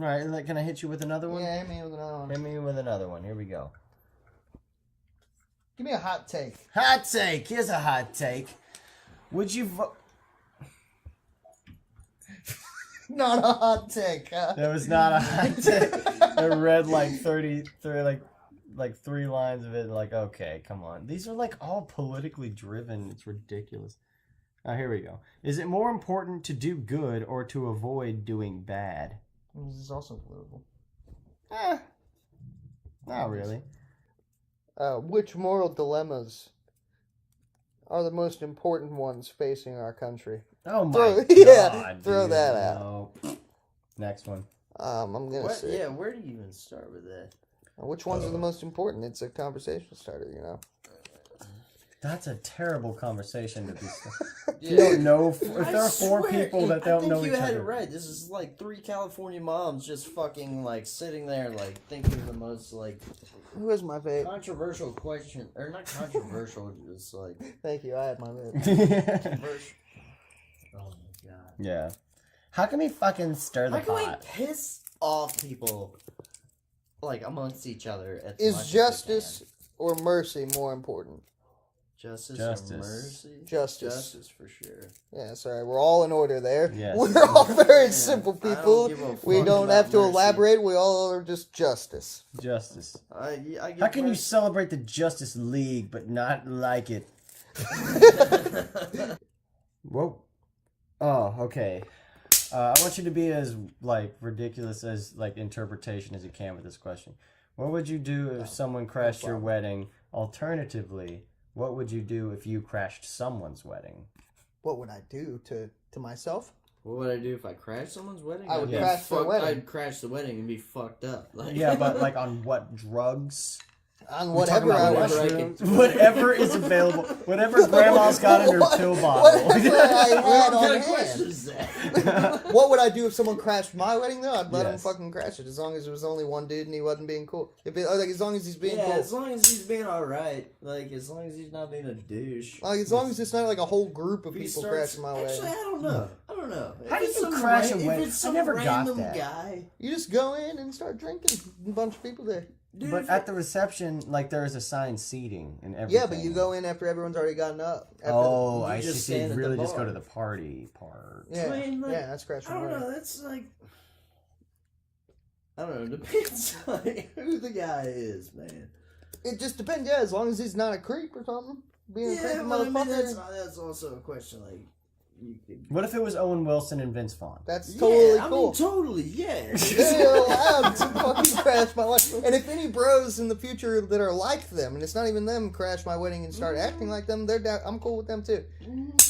All right, can I hit you with another one? Yeah, hit me with another one. Hit me with another one. Here we go. Give me a hot take. Hot take. Here's a hot take. Would you vote? Not a hot take. Huh? That was not a hot take. I read like 33, like 3 lines of it. Like, okay, come on. These are like all politically driven. It's ridiculous. Here we go. Is it more important to do good or to avoid doing bad? This is also political. Not really. Which moral dilemmas are the most important ones facing our country? Oh my Throw- god. yeah, throw dude, that out. no. Next one. I'm gonna What? say. Yeah, where do you even start with that? Which ones are the most important? It's a conversation starter, you know. That's a terrible conversation to be. Yeah. You don't know if I there are 4 swear, people that I don't think know you each had other. it right. This is like 3 California moms just fucking like sitting there like thinking the most like Who is my vape? controversial question, or not controversial, just like Thank you. I had my vape. controversial. Oh my god! Yeah. How can we fucking stir the How can we pot? piss off people like amongst each other? As much Is as we justice can? or mercy more important? Justice Justice. or mercy? Justice. Justice for sure. Yeah, sorry. We're all in order there. Yes. We're all very Yeah, simple I don't people. give a We fuck don't about have to mercy. elaborate. We all are just justice. Justice. I give How can you mercy. celebrate the Justice League but not like it? Whoa. Oh, okay. I want you to be as like ridiculous as like interpretation as you can with this question. What would you do if someone crashed your wedding? Alternatively, what would you do if you crashed someone's wedding? What would I do to myself? What would I do if I crashed someone's wedding? I would I'd be crash their wedding. I'd crash the wedding and be fucked up. Like, Yeah, but like on what drugs? On We're talking whatever I about was. mushrooms, whatever is available, whatever grandma's got in her pill bottle. Whatever I had what on kind of hand. question is that? What would I do if someone crashed my wedding though? I'd let him Yes. fucking crash it as long as it was only one dude and he wasn't being cool. If it, like as long as he's being Yeah, cool. as long as he's being alright. Like, as long as he's not being a douche. Like as long as it's not like a whole group of If he people starts- crashing my Actually, wedding. I don't know. I don't know. How If do it's you some crash a if wedding? it's I some never got random that. guy. You just go in and start drinking. A bunch of people there. Dude, But if at the reception, like there is assigned seating and everything. Yeah, but you go in after everyone's already gotten up. After Oh, You I just see. So you stand at the really just go bar. to the party part. yeah, I mean, like, yeah, that's crashing I my don't know. wedding. That's like, I don't know. Depends on who the guy is, man. It just depends. Yeah, as long as he's not a creep or something. Being a Yeah, creepy but I mean, motherfucker. that's also a question. Like, you could. What if it was Owen Wilson and Vince Vaughn? That's totally yeah, I cool. mean, totally, yeah. They're allowed to fucking crash my wedding. And if any bros in the future that are like them, and it's not even them crash my wedding and start acting like them, they're down. I'm cool with them too.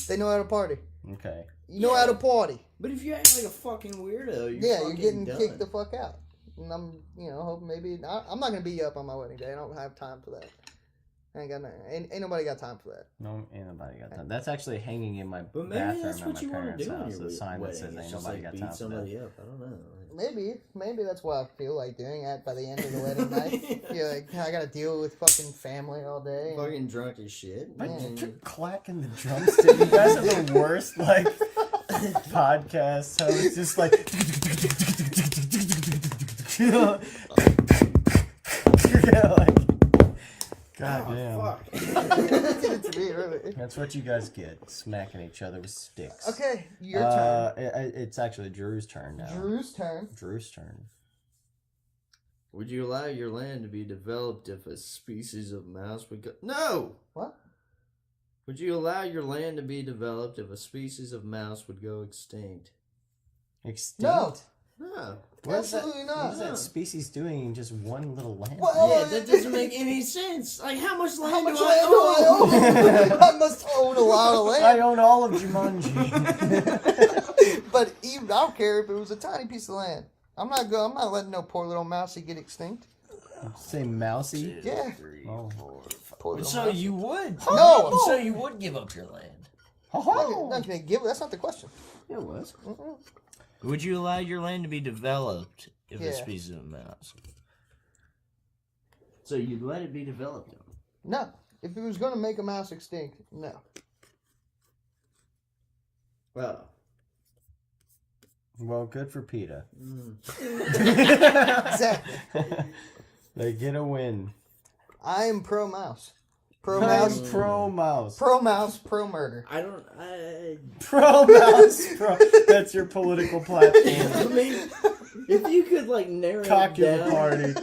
They know how to party. Okay. You know how to party. But if you act like a fucking weirdo, You're fucking getting done. kicked the fuck out. And I'm, hoping maybe I'm not gonna be up on my wedding day. I don't have time for that. Ain't nobody got time for that. No, ain't nobody got time. That's actually hanging in my But maybe bathroom that's at what my you want parents' to do on house. your The sign that wedding. says It's ain't just nobody like got beat time for somebody that. up. I don't know. Maybe that's what I feel like doing by the end of the wedding night. You're like, I gotta deal with fucking family all day. And... Fucking drunk as shit. But Yeah. you're clacking the drumstick. You guys are the worst, like, podcast hosts. Just like... God damn. Fuck. Did it to me earlier. That's what you guys get, smacking each other with sticks. Okay, your turn. It's actually Drew's turn now. Drew's turn. Drew's turn. Would you allow your land to be developed if a species of mouse would go... No! What? Would you allow your land to be developed if a species of mouse would go extinct? Extinct? No. No. Absolutely not. What is that species doing in just one little land? Well, Yeah, that doesn't make any sense. Like, how much land How much do land do I own? I own? I must own a lot of land. I own all of Jumanji. But even I don't care if it was a tiny piece of land. I'm not letting no poor little mousey get extinct. Say mousy? Yeah. Oh. Poor little So mouse. you would? No. So you would give up your land? I'm not gonna give it. That's not the question. It was. Would you allow your land to be developed if Yeah. a species of mouse? So you'd let it be developed. No. If it was gonna make a mouse extinct, no. Well. Well, good for PETA. Exactly. They get a win. I am pro mouse. Pro I'm mouse. pro mouse. Pro mouse. Pro murder. I Pro mouse. That's your political platform. mean, if you could, like, narrow Cock it your down. party.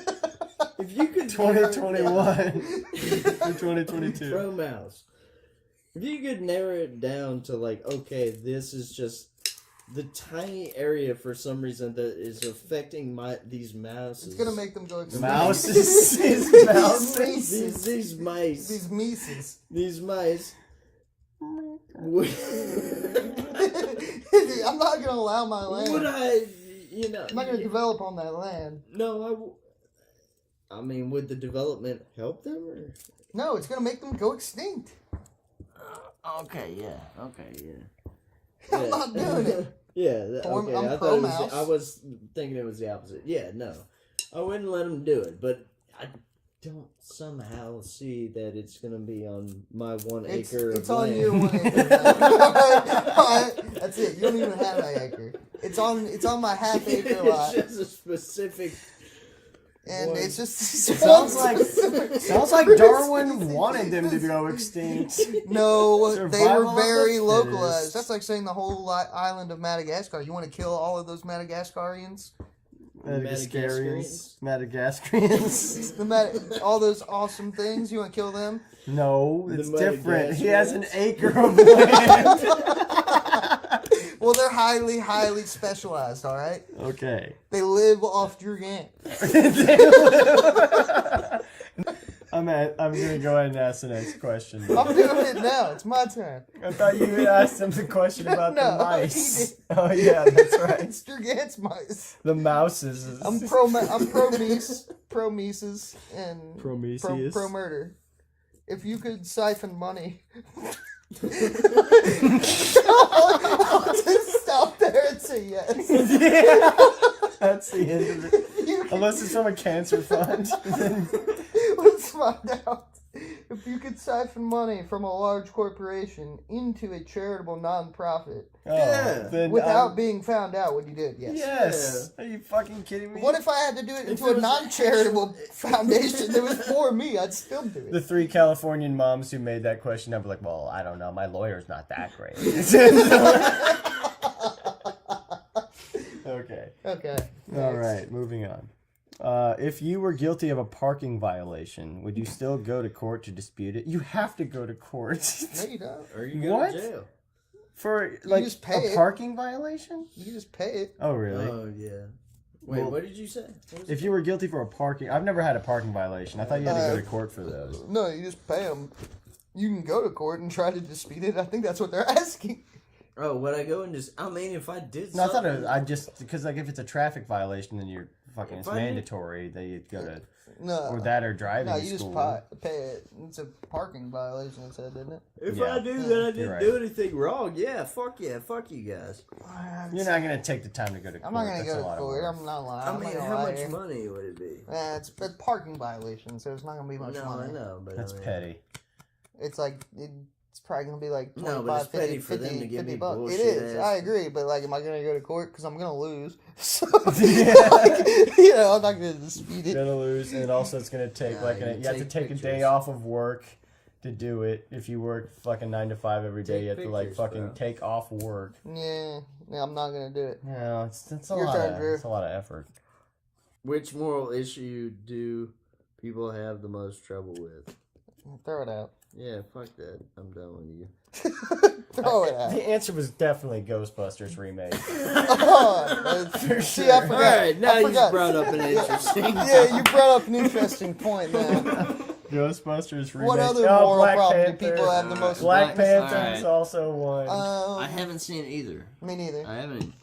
If you could narrow it 2021 down- or 2022. Pro mouse. If you could narrow it down to, like, okay, this is just the tiny area for some reason that is affecting these mouses. It's gonna make them go extinct. Mouses. These Mouses. mices. These mice. These mices. These mice. Would, I'm not gonna allow my land. would I, you know... I'm not gonna develop on that land. No, I mean, would the development help them, or... No, it's gonna make them go extinct. Okay, yeah. I'm not doing it. Yeah, I'm okay. I pro thought mouse. I was thinking it was the opposite. Yeah, no, I wouldn't let them do it, but I don't somehow see that it's gonna be on my 1 acre It's of on land. your 1 acre. Alright, that's it. You don't even have an acre. It's on my half acre lot, It's just a specific. and one. it's just Sounds like Darwin wanted them to go extinct. No, they Survival were of the very fittest. localized. That's like saying the whole island of Madagascar. You want to kill all of those Madagascarians? Madagascarians. All those awesome things. You want to kill them? No, The it's different. He has an Madagascarians? acre of land. Well, they're highly, highly specialized. All right. Okay. They live off Drugant. I'm gonna go ahead and ask the next question. I'm doing it now. It's my turn. I thought you had asked him the question about No, the mice. he did. Oh yeah, that's right. It's Drugant's mice. The mouses. I'm pro Mises, and Prometheus. pro murder. If you could siphon money, I'll just stop there and say yes. Yeah. That's the end of it. You could- Unless it's from a cancer fund. Let's find out. If you could siphon money from a large corporation into a charitable nonprofit Yeah. Then without being found out, would you do it? Yes. Yes. Are you fucking kidding me? What if I had to do it into it a was non-charitable foundation that was for me? I'd still do The it. 3 Californian moms who made that question, I'd be like, well, I don't know. My lawyer's not that great. Okay. Okay. All next. right, moving on. If you were guilty of a parking violation, would you still go to court to dispute it? You have to go to court. No, you don't. Or you go What? to jail. For, like, just pay a it. parking violation? You just pay it. Oh, really? Oh yeah. Wait, Well, what did you say? What was If you were guilty for a parking... I've never had a parking violation. I thought you had to go to court for those. No, you just pay them. You can go to court and try to dispute it. I think that's what they're asking. Oh, would I go and just? I mean, if I did. No, I thought something- I just... Because, like, if it's a traffic violation, then you're fucking it's If I did- mandatory that you go to No. or that or driving No, you school. just pay it. It's a parking violation, it said, didn't it? If Yeah. I knew that I You're didn't right. do anything wrong, yeah, fuck you guys. You're not gonna take the time to go to court. I'm not gonna That's go a to lot of court. work. I'm not lying. I I'm mean, not gonna how lie much here. money would it be? It's a parking violation, so it's not gonna be much No, money. I know, but That's I mean, petty. It's like it's probably gonna be like 25, No, but it's 50, petty for them 50, to give 50 me bucks. It bullshit is. ass- I agree, but like, am I gonna go to court? Because I'm gonna lose. So, Yeah. like, you know, I'm not gonna dispute it. Gonna lose, and also it's gonna take Yeah, you have to take a day pictures. off of work to do it. If you work fucking 9 to 5 every day, Take you have to like pictures, fucking bro. take off work. Yeah, I'm not gonna do it. No, it's a Your lot. turn, Drew. It's a lot of effort. Which moral issue do people have the most trouble with? Throw it out. Yeah, fuck that. I'm done with you. Throw it out. The answer was definitely Ghostbusters remake. Oh, see, I All forgot. right, now I you forgot. brought up an interesting. Yeah, you brought up an interesting point now. Ghostbusters remake. What other Oh, moral Black problem Panther. do people have the most? Black Black- Panther is alright. also one. I haven't seen either. Me neither. I haven't.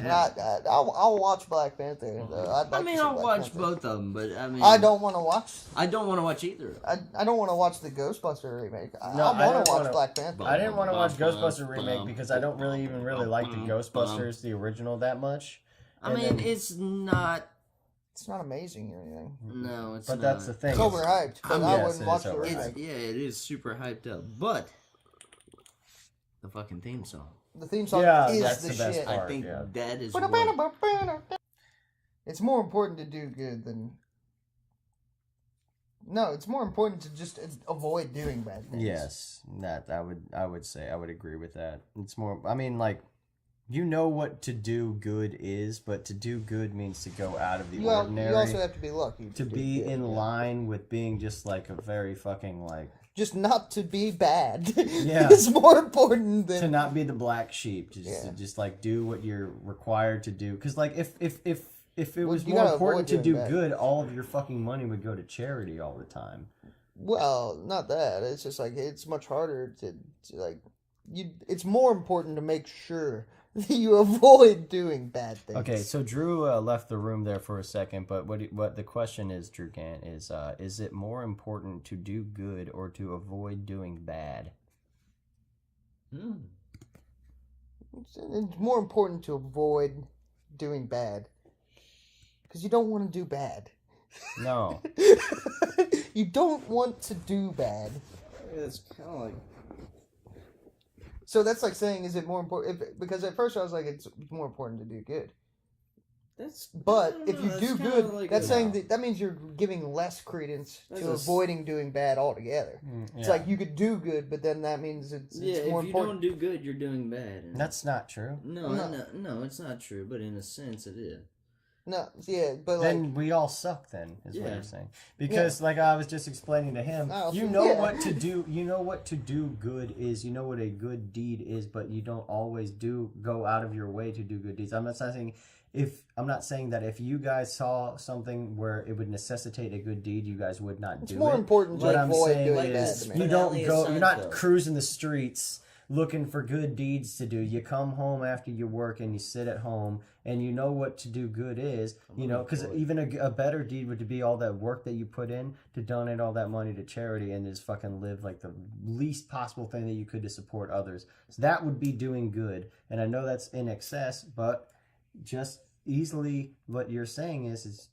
I'll watch Black Panther. Though. I'd I like mean, to see I'll Black watch Panther. both of them, but I mean, I don't want to watch. I don't want to watch either. I don't want to watch the Ghostbuster remake. No, I I want don't to watch wanna- Black Panther. I didn't want to watch Ghostbusters remake because I don't really like the Ghostbusters, the original, that much. I And mean, then- it's not. It's not amazing or anything. No, it's But not. that's the thing. It's overhyped, but I yes, wouldn't it watch is the overhyped. remake. Yeah, it is super hyped up, but the fucking theme song. The theme song Yeah, is that's the, the best shit. part. I think yeah. that is what. It's more important to do good than. No, it's more important to just avoid doing bad things. Yes, that I would say I would agree with that. It's more. I mean, like, you know what to do good is, but to do good means to go out of the You ordinary. also have to be lucky to do be good, in yeah. line with being just like a very fucking like Just not to be bad. Yeah. It's more important to than. not be the black sheep. To just, Yeah. to just like do what you're required to do. Because like if it was you more gotta important avoid to do doing bad. good, all of your fucking money would go to charity all the time. Well, not that. It's just like it's much harder to like. It's more important to make sure that you avoid doing bad things. Okay, so Drew left the room there for a second, but what the question is, Drew Gant, is it more important to do good or to avoid doing bad? It's more important to avoid doing bad because you don't want to do bad. No. You don't want to do bad. It's kind of like. So that's like saying, is it more important? Because at first I was like, it's more important to do good. That's. But I don't if know, you that's do kinda good, like that's a- saying that means you're giving less credence That's to a s- avoiding doing bad altogether. It's Yeah. like you could do good, but then that means it's Yeah, more if you important. don't do good, you're doing bad. And That's not true. no, No. no, it's not true. But in a sense, it is. No, yeah, but like, Then we all suck then, is what Yeah. you're saying. Because like I was just explaining to him, Oh, you know yeah. what to do, you know what to do good is, you know what a good deed is, but you don't always go out of your way to do good deeds. I'm not saying that if you guys saw something where it would necessitate a good deed, you guys would not it's do more it. important to What I'm avoid saying doing bad is to you me. don't Finale of go, you're not Seinfeld. cruising the streets looking for good deeds to do. You come home after you work and you sit at home and you know what to do good is, you know, because even a better deed would be all that work that you put in to donate all that money to charity and just fucking live like the least possible thing that you could to support others. So that would be doing good. And I know that's in excess, but just easily what you're saying is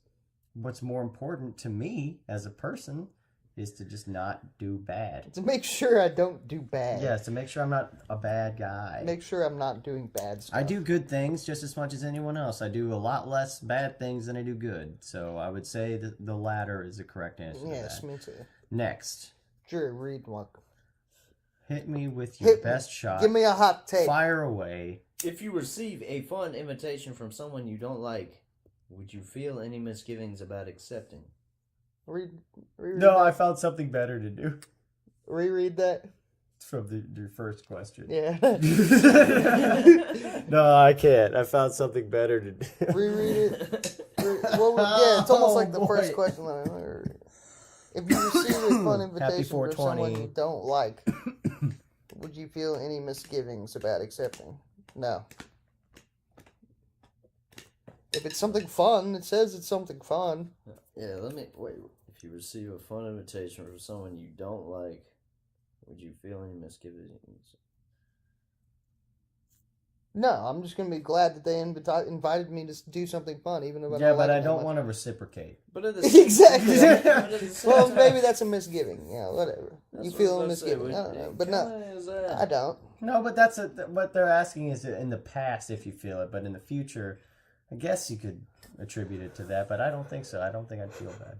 what's more important to me as a person is to just not do bad. To make sure I don't do bad. Yes, to make sure I'm not a bad guy. Make sure I'm not doing bad stuff. I do good things just as much as anyone else. I do a lot less bad things than I do good. So I would say that the latter is the correct answer to Yes, that. me too. Next, Drew, read one. hit me with your Hit me. best shot. Give me a hot take. Fire away. If you receive a fun invitation from someone you don't like, would you feel any misgivings about accepting? Reread No, I that. found something better to do. Reread that. From the first question. Yeah. No, I can't. I found something better to do. Reread it. Yeah, it's almost like the Oh, first boy. question that I heard. If you receive a fun invitation from 420. someone you don't like, would you feel any misgivings about accepting? No. If it's something fun, it says it's something fun. Yeah, let me wait. If you receive a fun invitation from someone you don't like, would you feel any misgivings? No, I'm just gonna be glad that they invited me to do something fun, even if I Yeah, don't like but I it that don't much. want to reciprocate. But at the same Exactly. but at the same Well, time- maybe that's a misgiving. Yeah, whatever. That's You what feel I a was about to say, misgiving. I don't know. But kinda no, is that- I don't. No, but that's what they're asking is in the past if you feel it, but in the future, I guess you could attribute it to that, but I don't think so. I don't think I'd feel bad.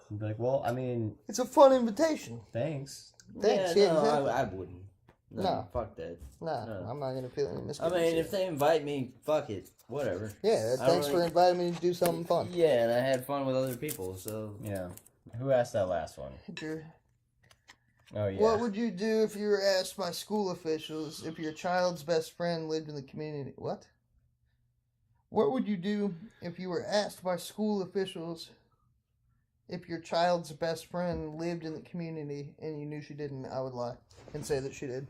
I'd be like, well, I mean, It's a fun invitation. thanks. Thanks. Yeah, Yeah, no, exactly. I wouldn't. No. Fuck that. No, No. I'm not gonna feel any I misgivings. mean, if they invite me, fuck it. Whatever. Yeah, I thanks don't for really- inviting me to do something fun. Yeah, and I had fun with other people, so. Yeah. Who asked that last one? Oh, yeah. What would you do if you were asked by school officials if your child's best friend lived in the community? What? What would you do if you were asked by school officials if your child's best friend lived in the community and you knew she didn't? I would lie and say that she did.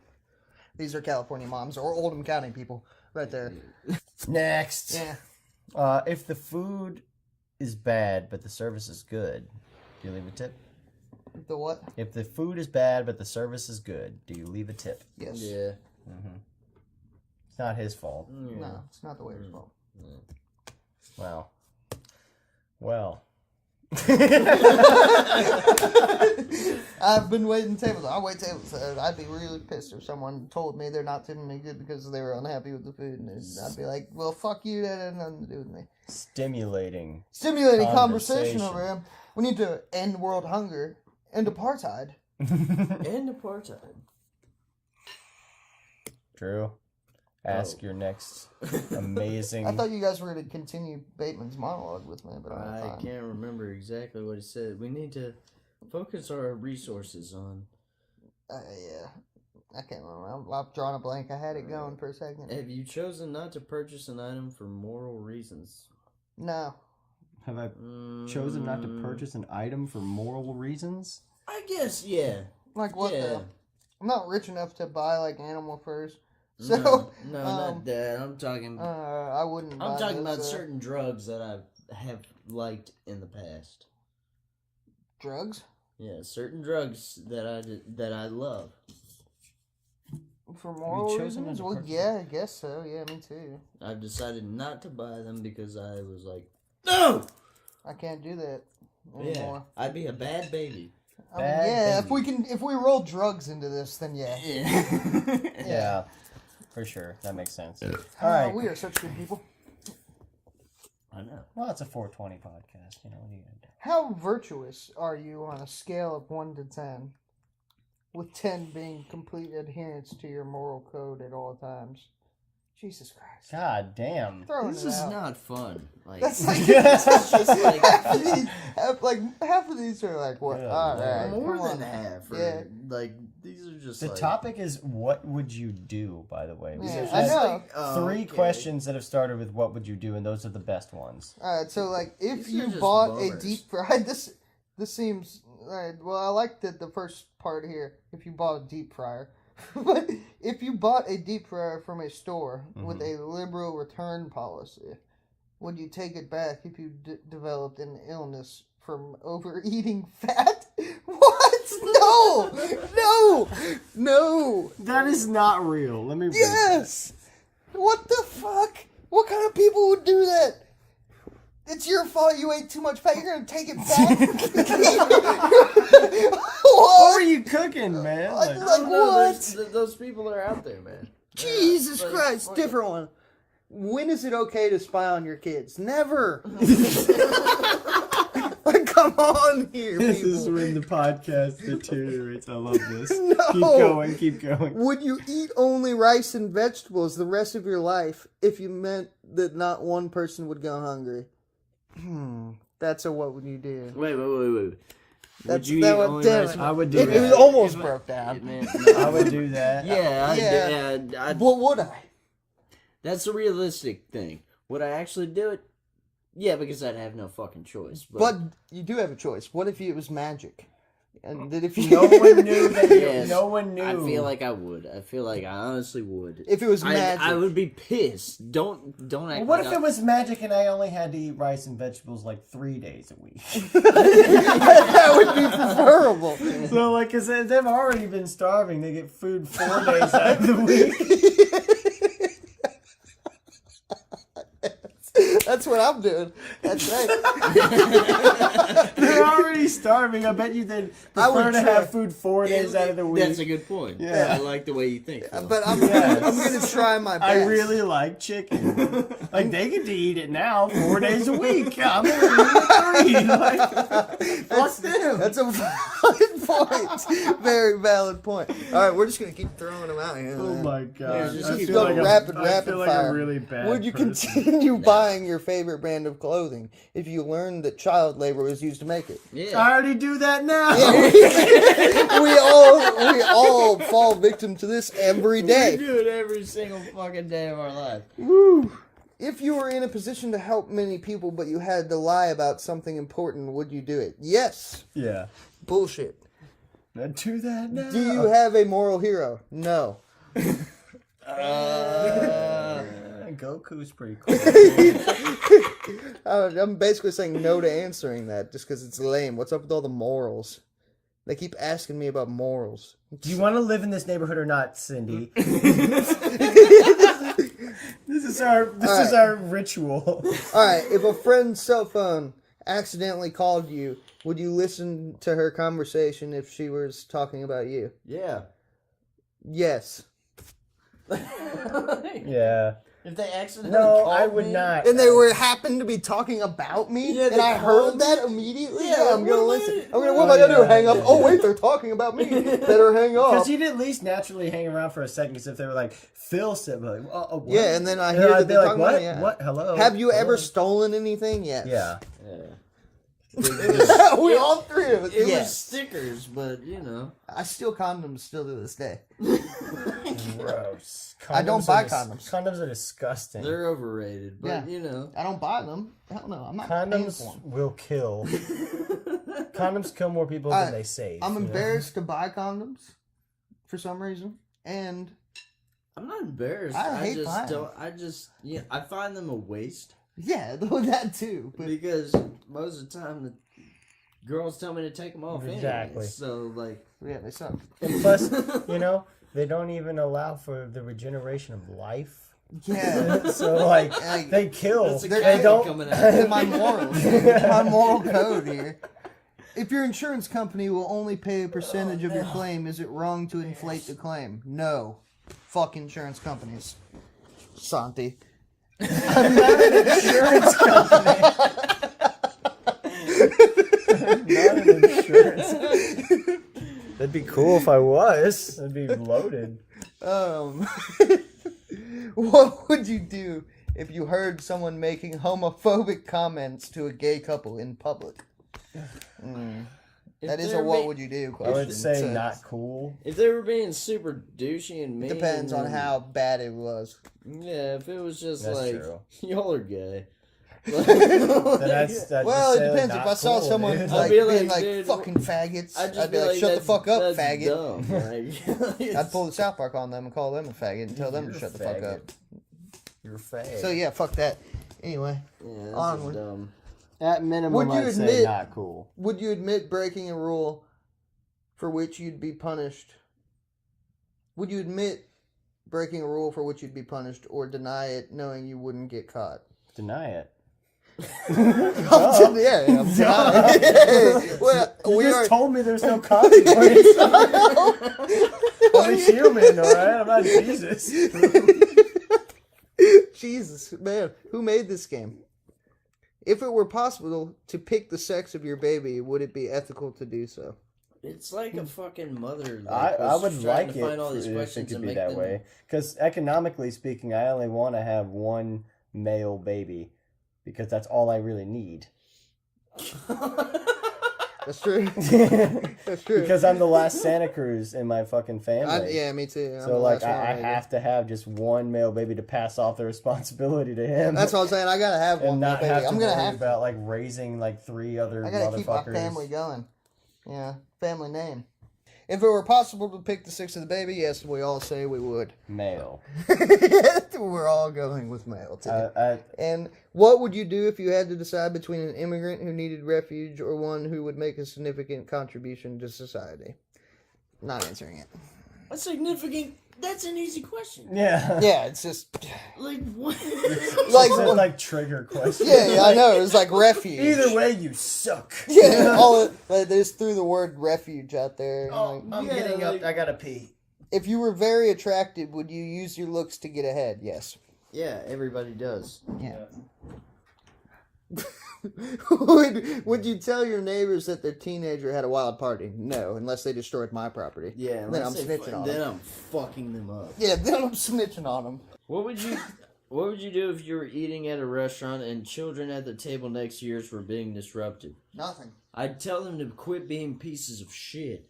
These are California moms or Oldham County people right there. Next. Yeah. If the food is bad but the service is good, do you leave a tip? The what? If the food is bad but the service is good, do you leave a tip? Yes. Yeah. It's not his fault. No, it's not the waiter's fault. Wow. Well. I've been waiting tables. I wait tables. I'd be really pissed if someone told me they're not tipping me good because they were unhappy with the food, and I'd be like, "Well, fuck you. That had nothing to do with me." Stimulating. Stimulating conversation Conversation. over here. We need to end world hunger, end apartheid. And apartheid. Drew, ask your next amazing. I thought you guys were going to continue Bateman's monologue with me, but I'm I fine. can't remember exactly what he said. We need to focus our resources on. Yeah, I can't remember. I've drawn a blank. I had it going for a second. Have you chosen not to purchase an item for moral reasons? No. Have I chosen not to purchase an item for moral reasons? I guess, yeah. Like what Yeah. though? I'm not rich enough to buy like animal furs. So, No, not that. I'm talking. I wouldn't. I'm buy talking this, about certain drugs that I have liked in the past. drugs Yeah, certain drugs that I love. for moral chosen reasons. to Well, purchase yeah, I guess so. Yeah, me too. I've decided not to buy them because I was like, no. I can't do that Yeah, anymore. I'd be a bad baby. I mean, Bad yeah, baby. if we roll drugs into this, then yeah. Yeah. Yeah, for sure. That makes sense. All Oh, right. we are such good people. I know. Well, it's a 420 podcast. You know what are you gonna do? How virtuous are you on a scale of 1 to 10? With 10 being complete adherence to your moral code at all times. Jesus Christ. God damn. Throwing This it is out. not fun. Like, That's like, it's just like half of these are like, what? Good All Lord. right. more come than on. half. Or, Yeah. Like these are just The like, topic is what would you do, by the way. Yeah, Because I there's know. three okay. questions that have started with what would you do, and those are the best ones. Alright, so like if These are you just bought bummers. a deep fried this seems alright, well I like the first part here, if you bought a deep fryer. But if you bought a deep fryer from a store with a liberal return policy, would you take it back if you developed an illness from overeating fat? What? No! No! No! That is not real. Let me read Yes! What the fuck? What kind of people would do that? It's your fault you ate too much fat. You're gonna take it back? What were you cooking, man? Like, Like, like what? Those people are out there, man. Jesus Like, Christ! fuck Different one. When is it okay to spy on your kids? Never. Like, come on here, this people. is when the podcast deteriorates. I love this. No. Keep going. Would you eat only rice and vegetables the rest of your life if you meant that not one person would go hungry? That's a what would you do? Wait. That's Would you that eat would only damn rice it. I would do It that. almost broke down. Man, I would do that. yeah. What would I? That's a realistic thing. Would I actually do it? Yeah, because I'd have no fucking choice. But you do have a choice. What if it was magic? And that if you No one knew that. Yes. No one knew. I feel like I would. I feel like I honestly would. if it was magic, I would be pissed. Don't act. Well, what like if it was magic and I only had to eat rice and vegetables like 3 days a week? that would be preferable. So, like, because they've already been starving, they get food 4 days out of the week. That's what I'm doing. That's right. They're already starving. I bet you they'd prefer to have food 4 days out of the week. That's a good point. Yeah. I like the way you think. Phil. But I'm Yes. going to try my best. I really like chicken. Like, they get to eat it now 4 days a week. I'm going to eat it 3. Like, fuck them. That's a valid point. Very valid point. All right, we're just going to keep throwing them out here. Oh man. my god. just I keep feel going like rapid I feel like fire. a really bad Would you person. continue buying your favorite brand of clothing if you learned that child labor was used to make it? I Yeah. already do that now. we all fall victim to this every We day. do it every single fucking day of our life. Woo. If you were in a position to help many people but you had to lie about something important, would you do it? Yes. Yeah. Bullshit. I do that now. Do you have a moral hero? No. Goku's pretty cool. I'm basically saying no to answering that just because it's lame. What's up with all the morals? They keep asking me about morals. Do you want to live in this neighborhood or not, Cindy? This is our ritual. Alright, if a friend's cell phone accidentally called you, would you listen to her conversation if she was talking about you? Yeah. Yes. Yeah. If they accidentally No, called I would me, not. And they happened to be talking about me, Yeah, and they I called heard that immediately. Yeah, Yeah, I'm what gonna am I listen. gonna- What am I gonna do? yeah. Hang up? Oh wait, they're talking about me. Better hang up. Because you'd at least naturally hang around for a second, because if they were like, Phil said, like, what? Yeah, and then I And hear I'd that be they're like, talking what? about me. Yeah. What? Hello? Have you ever Hello? stolen anything? Yes. Yeah. We all three of us. it was Yes. stickers, but you know. I steal condoms still to this day. Gross. I don't Condoms buy are condoms. Condoms are disgusting. They're overrated, but Yeah. you know. I don't buy them. Hell no, I'm not paying for Condoms them. will kill. Condoms kill more people than they save. I'm you know? embarrassed to buy condoms for some reason, and I'm not embarrassed. I I, hate just buying don't. I just I find them a waste yeah, that too. But because most of the time the girls tell me to take them off. Exactly. Anyway, so like, yeah, they suck. And plus, you know, they don't even allow for the regeneration of life. Yeah. So, like, Like, they kill. That's a They cat don't. coming out. my morals, my moral code here. If your insurance company will only pay a percentage of your claim, is it wrong to inflate the claim? No. Fuck insurance companies. Santi. I'm not an insurance company. Not an insurance. That'd be cool if I was. That'd be loaded. What would you do if you heard someone making homophobic comments to a gay couple in public? That is a what would you do I question. would say So not cool. if they were being super douchey and mean, Depends on then- how bad it was. Yeah, if it was just That's like true. y'all are gay. Then that's Well, it depends. If I saw someone dude. like be being like, like dude, fucking faggots, I'd just I'd be like, shut the that's- fuck up, that's faggot. Dumb. Like, I'd pull the South Park on them and call them a faggot and tell them to You're shut a the fuck faggot. up. You're a fag. So yeah, fuck that. Anyway, Yeah, that's Onward. just dumb. At minimum, Would you I'd say admit- not cool. would you admit breaking a rule for which you'd be punished? Would you admit breaking a rule for which you'd be punished, or deny it knowing you wouldn't get caught? Deny it. I'm denying. Well, You we just are. told me there's no consequence. I'm a human, alright? I'm not Jesus. Jesus, man, who made this game? If it were possible to pick the sex of your baby, would it be ethical to do so? It's like a fucking mother. I was would trying like to it find all these if it questions could and be make that them- way. Because economically speaking, I only want to have one male baby. Because that's all I really need. That's true. That's true. Because I'm the last Santa Cruz in my fucking family. Yeah, me too. I'm So, the like, last one, I maybe. have to have just one male baby to pass off the responsibility to him. That's what I'm saying. I gotta have one and more not baby. have to I'm gonna worry have. about, like, raising, like, 3 other I gotta keep my motherfuckers. family going. Yeah, family name. If it were possible to pick the sex of the baby, yes, we all say we would. Male. We're all going with male, too. I And what would you do if you had to decide between an immigrant who needed refuge or one who would make a significant contribution to society? Not answering it. A significant. That's an easy question. yeah. Yeah, it's just Like what? like It's like trigger question. yeah, I know. It's like refuge. Either way, you suck. Yeah, all like, they just threw the word refuge out there. Oh, Like, I'm Yeah, getting like- up. I gotta pee. if you were very attractive, would you use your looks to get ahead? Yes. Yeah, everybody does. Yeah. would you tell your neighbors that their teenager had a wild party? No, unless they destroyed my property. Yeah, Then I'm unless they snitching on Then them. I'm fucking them up. Yeah, then I'm snitching on them. What would you do if you were eating at a restaurant and children at the table next to yours were being disrupted? Nothing. I'd tell them to quit being pieces of shit.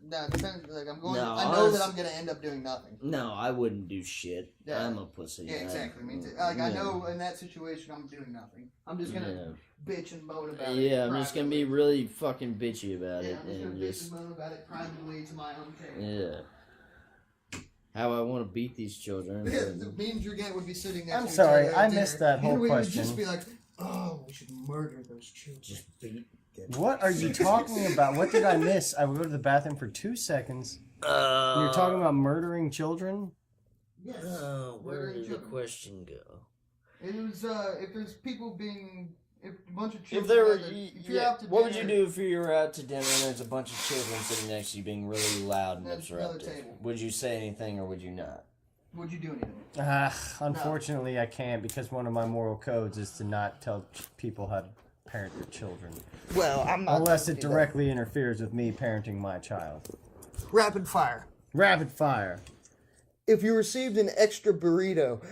No, it depends. Like I'm going. No, I know that honest- I'm gonna end up doing nothing. No, I wouldn't do shit. Yeah. I'm a pussy. Yeah, exactly. Me too. Like I know in that situation I'm doing nothing. I'm just gonna Yeah. bitch and moan about it. Yeah, I'm just gonna be privately. really fucking bitchy about Yeah, it I'm just gonna and bitch just and moan about it privately to my own table. yeah. How I want to beat these children. Yeah, and- me and Drugette would be sitting next I'm to each sorry, other I at dinner, missed that whole and we question. would just be like, oh, we should murder those children. Just beat. What are you talking about? What did I miss? I would go to the bathroom for 2 seconds. You're talking about murdering children? Yes. Where Murdering did the children. question go? It was if there's people being if a bunch of If children. there were, if you're out to what would you dinner- do if you were out to dinner and there's a bunch of children sitting next to you being really loud and There's another disruptive? table. Would you say anything or would you not? Would you do anything? Unfortunately, I can't because one of my moral codes is to not tell people how to parent their children. Well, I'm not. Unless it directly interferes with me parenting my child. Rapid fire. Rapid fire. If you received an extra burrito,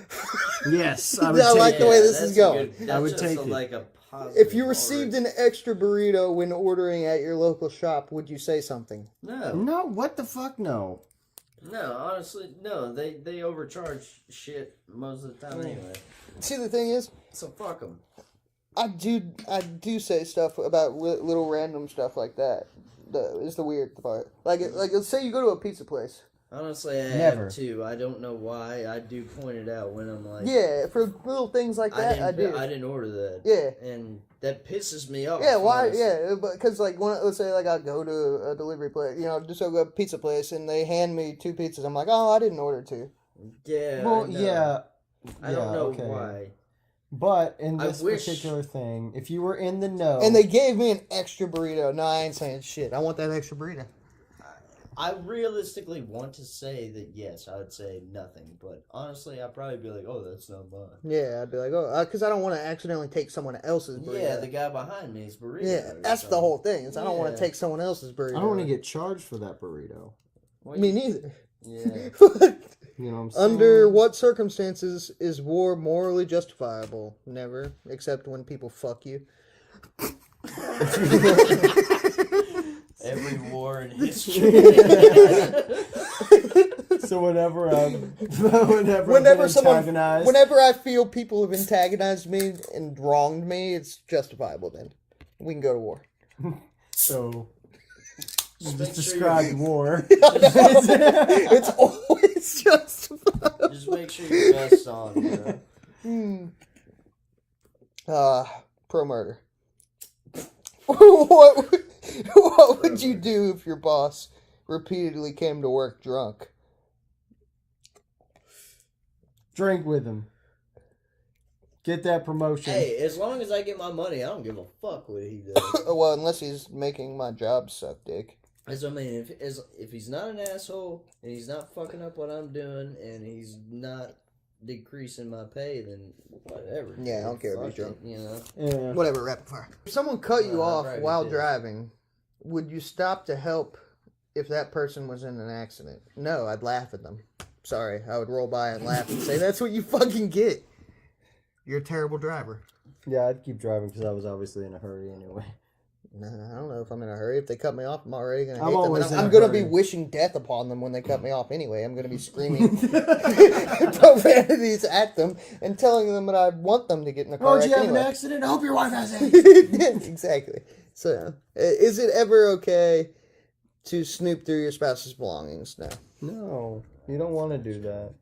Yes, I like the way this is going. I would take it. Like a positive if you received an extra burrito when ordering at your local shop, would you say something? no, No, what the fuck, no. honestly, no. They overcharge shit most of the time anyway. See, the thing is, So fuck them. I do say stuff about little random stuff like that. Is the weird part. Like let's say you go to a pizza place. Honestly, I Never. have too. I don't know why. I do point it out when I'm like, Yeah, for little things like that, I do. I didn't order that. Yeah. And that pisses me off. Yeah, why? honestly. Yeah, because like let's say like I go to a delivery place, just go to a pizza place, and they hand me 2 pizzas. I'm like, oh, I didn't order 2. Yeah. Well, I know. yeah. I don't know okay. why. But in I this wish- particular thing, if you were in the know, And they gave me an extra burrito. No, I ain't saying shit. I want that extra burrito. I realistically want to say that yes, I would say nothing, but honestly, I'd probably be like, "Oh, that's not mine." Yeah, I'd be like, oh, because I don't want to accidentally take someone else's burrito. Yeah, the guy behind me is burrito. Yeah, or that's the something. whole thing. Is I don't want Yeah. to take someone else's burrito. I don't want to get charged for that burrito. Well, Me you- neither. Yeah. You know what I'm saying? Under what circumstances is war morally justifiable? Never, except when people fuck you. Every war in history. So whenever whenever Whenever I feel people have antagonized me and wronged me, it's justifiable. Then we can go to war. so you make just sure described war. It's always justifiable. Just make sure your vest's on, bro. Pro murder. What would you do if your boss repeatedly came to work drunk? Drink with him. Get that promotion. Hey, as long as I get my money, I don't give a fuck what he does. Well, unless he's making my job suck dick. As I mean, if he's not an asshole and he's not fucking up what I'm doing and he's not decreasing my pay, then whatever. Yeah, I don't care if he's Fuck drunk. it, you know. Yeah. Whatever, rapid fire. If someone cut you I'd off probably while do. driving, would you stop to help if that person was in an accident? No, I'd laugh at them. Sorry, I would roll by and laugh and say, that's what you fucking get. You're a terrible driver. Yeah, I'd keep driving because I was obviously in a hurry anyway. No, I don't know if I'm in a hurry. If they cut me off, I'm already going to I'm hate them. always And in I'm a going to be hurry. wishing death upon them when they cut me off anyway. I'm going to be screaming profanities at them and telling them that I want them to get in the car Oh, did you wreck have an anyway. accident? I hope your wife has AIDS. Exactly. So, is it ever okay to snoop through your spouse's belongings? No. No, you don't want to do that.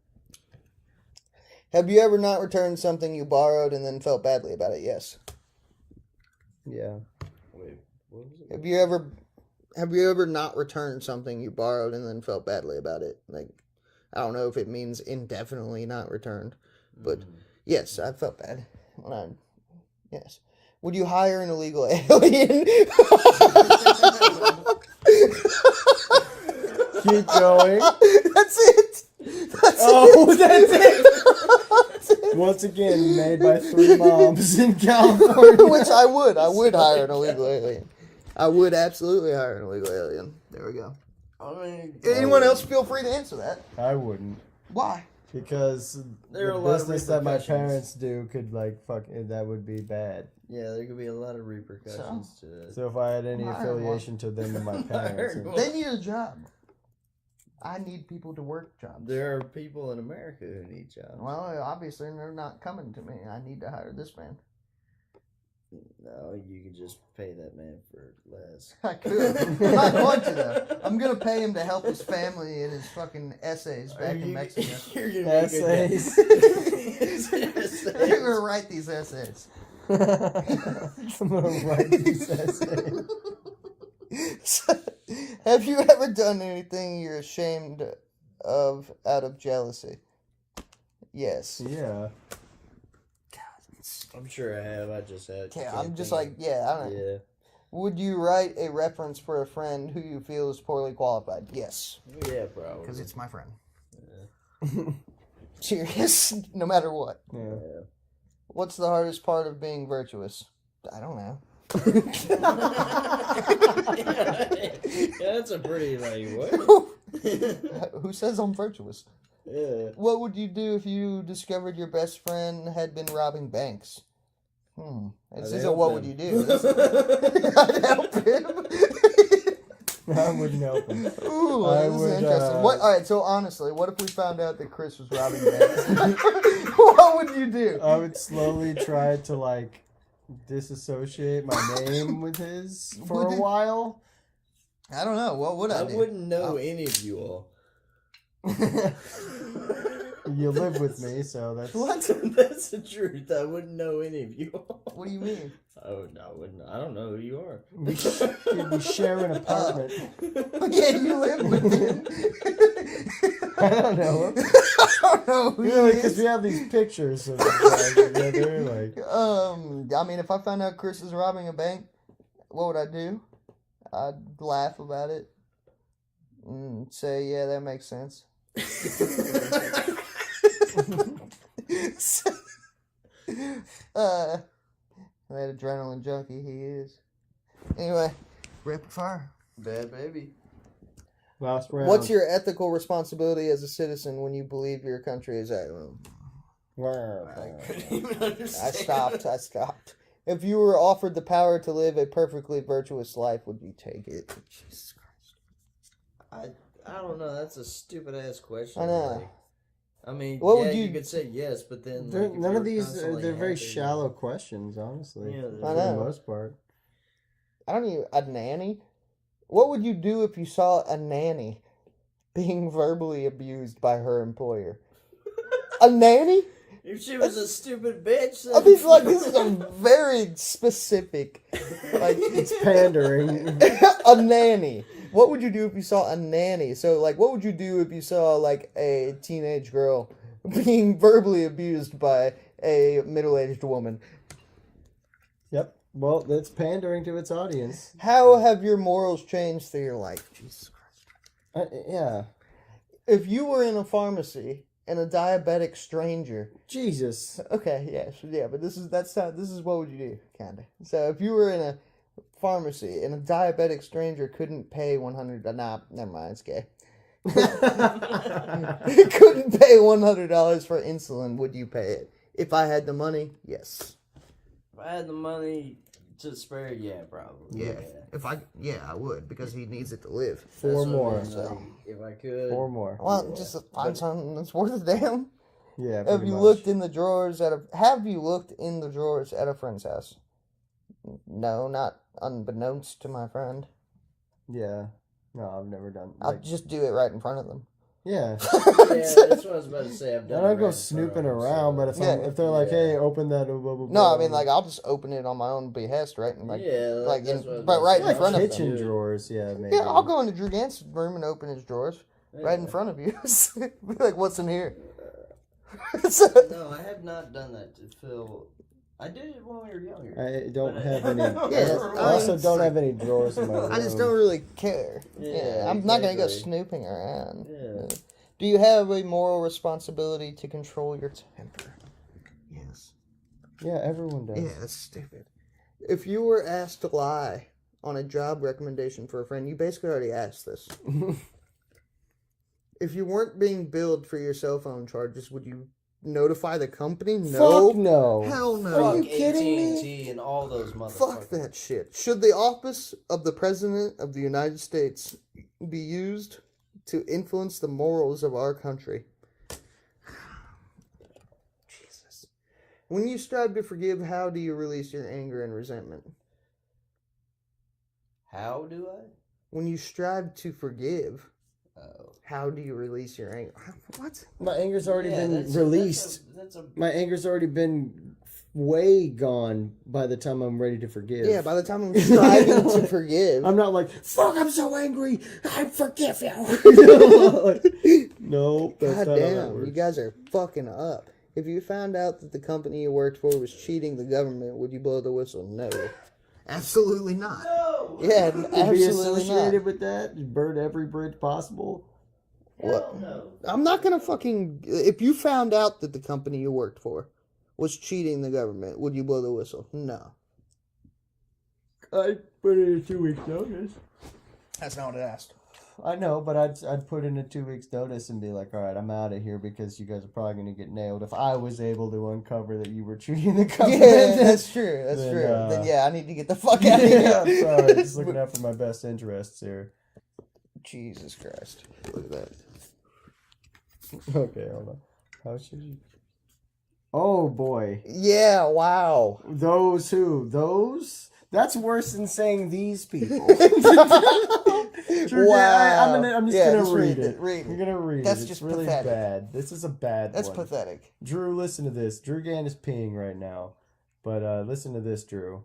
Have you ever not returned something you borrowed and then felt badly about it? Yes. Yeah. Wait, what was it? Have you ever not returned something you borrowed and then felt badly about it? Like, I don't know if it means indefinitely not returned, but yes, I felt bad when yes. Would you hire an illegal alien? Keep going. That's it. That's it. Once again, made by 3 moms in California. Which I would. I would hire an illegal alien. I would absolutely hire an illegal alien. There we go. I mean, Anyone else feel free to answer that? I wouldn't. Why? Because There are the a lot of business that my repercussions. parents do could, like, that would be bad. Yeah, there could be a lot of repercussions to it. So if I had any Hire affiliation to them and my parents... Hire They need a job. I need people to work jobs. There are people in America who need jobs. Well, obviously they're not coming to me. I need to hire this man. No, you can just pay that man for less. I could. I'm not going to though. I'm gonna pay him to help his family in his fucking essays back in Mexico. You're gonna make a good Essays. I'm gonna write these essays. I'm gonna write these essays. Have you ever done anything you're ashamed of out of jealousy? Yes. Yeah. I'm sure I have. I just had. Yeah, can't I'm just think. like, yeah, I don't know. Yeah. Would you write a reference for a friend who you feel is poorly qualified? Yes. Yeah, probably. Because it's my friend. Yeah. Serious? No matter what. Yeah. Yeah. What's the hardest part of being virtuous? I don't know. Yeah, that's a pretty like what? Who says I'm virtuous? Yeah. What would you do if you discovered your best friend had been robbing banks? This I'd isn't help what him. would you do. I'd help him. I wouldn't help him. Ooh, I this is would, interesting. All right, so honestly, what if we found out that Chris was robbing banks? What would you do? I would slowly try to, like, disassociate my name with his for a while. I don't know. What would I I do? wouldn't know any of you all. You live with me, so that's... What? That's the truth. I wouldn't know any of you all. What do you mean? Oh, no, I wouldn't. I don't know who you are. We share an apartment. Yeah, you live with him. I don't know him. I don't know who Really, he because is. we have these pictures of us guys together, like... I mean, if I found out Chris is robbing a bank, what would I do? I'd laugh about it and say, yeah, that makes sense. That adrenaline junkie he is. Anyway, rapid fire. Bad baby. Last round. What's your ethical responsibility as a citizen when you believe your country is at home? I couldn't even understand. I stopped. If you were offered the power to live a perfectly virtuous life, would you take it? Jesus Christ. I don't know. That's a stupid ass question. I know. Like, I mean, What yeah, would you you- could say yes, but then They're- like, if none you're of these, constantly they're very happy- shallow questions, honestly. Yeah, for I the know. most part. I don't even... A nanny? What would you do if you saw a nanny being verbally abused by her employer? A nanny? If she was a stupid bitch, I mean, like, this is a very specific... Like, It's pandering. a nanny. What would you do if you saw a nanny? So, like, what would you do if you saw, like, a teenage girl being verbally abused by a middle-aged woman? Yep. Well, that's pandering to its audience. How have your morals changed through your life? Jesus Christ. Yeah. If you were in a pharmacy and a diabetic stranger... Jesus. Okay, yeah, but this is what would you do, kinda. So, if you were in a pharmacy and a diabetic stranger couldn't pay $100... never mind, it's gay. Couldn't pay $100 for insulin, would you pay it? If I had the money, yes. if I had the money to spare, yeah, probably. I would, because he needs it to live. Four That's what I more. mean, like, if I could. 4 more. Well, Yeah. just find something that's worth a damn. Yeah, Have pretty you much. looked in the drawers at a friend's house? No, not unbeknownst to my friend. Yeah. No, I've never done. I'll just do it right in front of them. Yeah. Yeah, that's what I was about to say. I've I done. don't it go right in front of snooping them, around, so- but if they're like, Yeah. "Hey, open that," blah, blah, blah, No, I blah, mean, like, I'll just open it on my own behest, right? And, like, Yeah, like that's in, what I was but about right to in say. like front of them. kitchen Dude. drawers. Yeah, maybe. Yeah, I'll go into Drew Gant's room and open his drawers right in Yeah. front of you. Be like, what's in here? No, I have not done that to Phil. I did it when we were younger. I don't But have I- any. Yeah, I also don't have any drawers in my room. I just don't really care. Yeah, I'm not gonna go exactly. snooping around. Yeah. Do you have a moral responsibility to control your temper? Yes. Yeah, everyone does. Yeah, that's stupid. If you were asked to lie on a job recommendation for a friend, you basically already asked this. If you weren't being billed for your cell phone charges, would you notify the company? No. Fuck no. Hell no. Are you Fuck kidding me? AT&T and all those motherfuckers. Fuck that shit. Should the office of the President of the United States be used to influence the morals of our country? Jesus. When you strive to forgive, how do you release your anger and resentment? How do I? When you strive to forgive, Oh. how do you release your anger? What? My anger's already Yeah, been released. That's a My anger's already been way gone by the time I'm ready to forgive. Yeah, by the time I'm striving to forgive. I'm not like, fuck, I'm so angry, I forgive you. No, that's God not how that damn, works. you guys are fucking up. If you found out that the company you worked for was cheating the government, would you blow the whistle? No. Absolutely not. No! Yeah, To be absolutely associated not. with that, burn every bridge possible. Hell no. I'm not gonna fucking. If you found out that the company you worked for was cheating the government, would you blow the whistle? No. I put in a 2 week notice. That's not what it asked. I know, but I'd put in a 2 weeks notice and be like, all right, I'm out of here because you guys are probably going to get nailed. If I was able to uncover that you were cheating the government, Yeah, that's true. That's Then, true. uh, Then yeah, I need to get the fuck out of yeah, here. I'm sorry, just looking out for my best interests here. Jesus Christ! Look at that. Okay, hold on. How should you? Oh boy, Yeah. Wow. those who those. That's worse than saying these people. Sure, Wow. I'm just Yeah, gonna just read read it. it, read I'm it. gonna read That's it. It's just really pathetic. bad. This is a bad That's one. pathetic. Drew, listen to this. Drew Gann is peeing right now. But listen to this, Drew.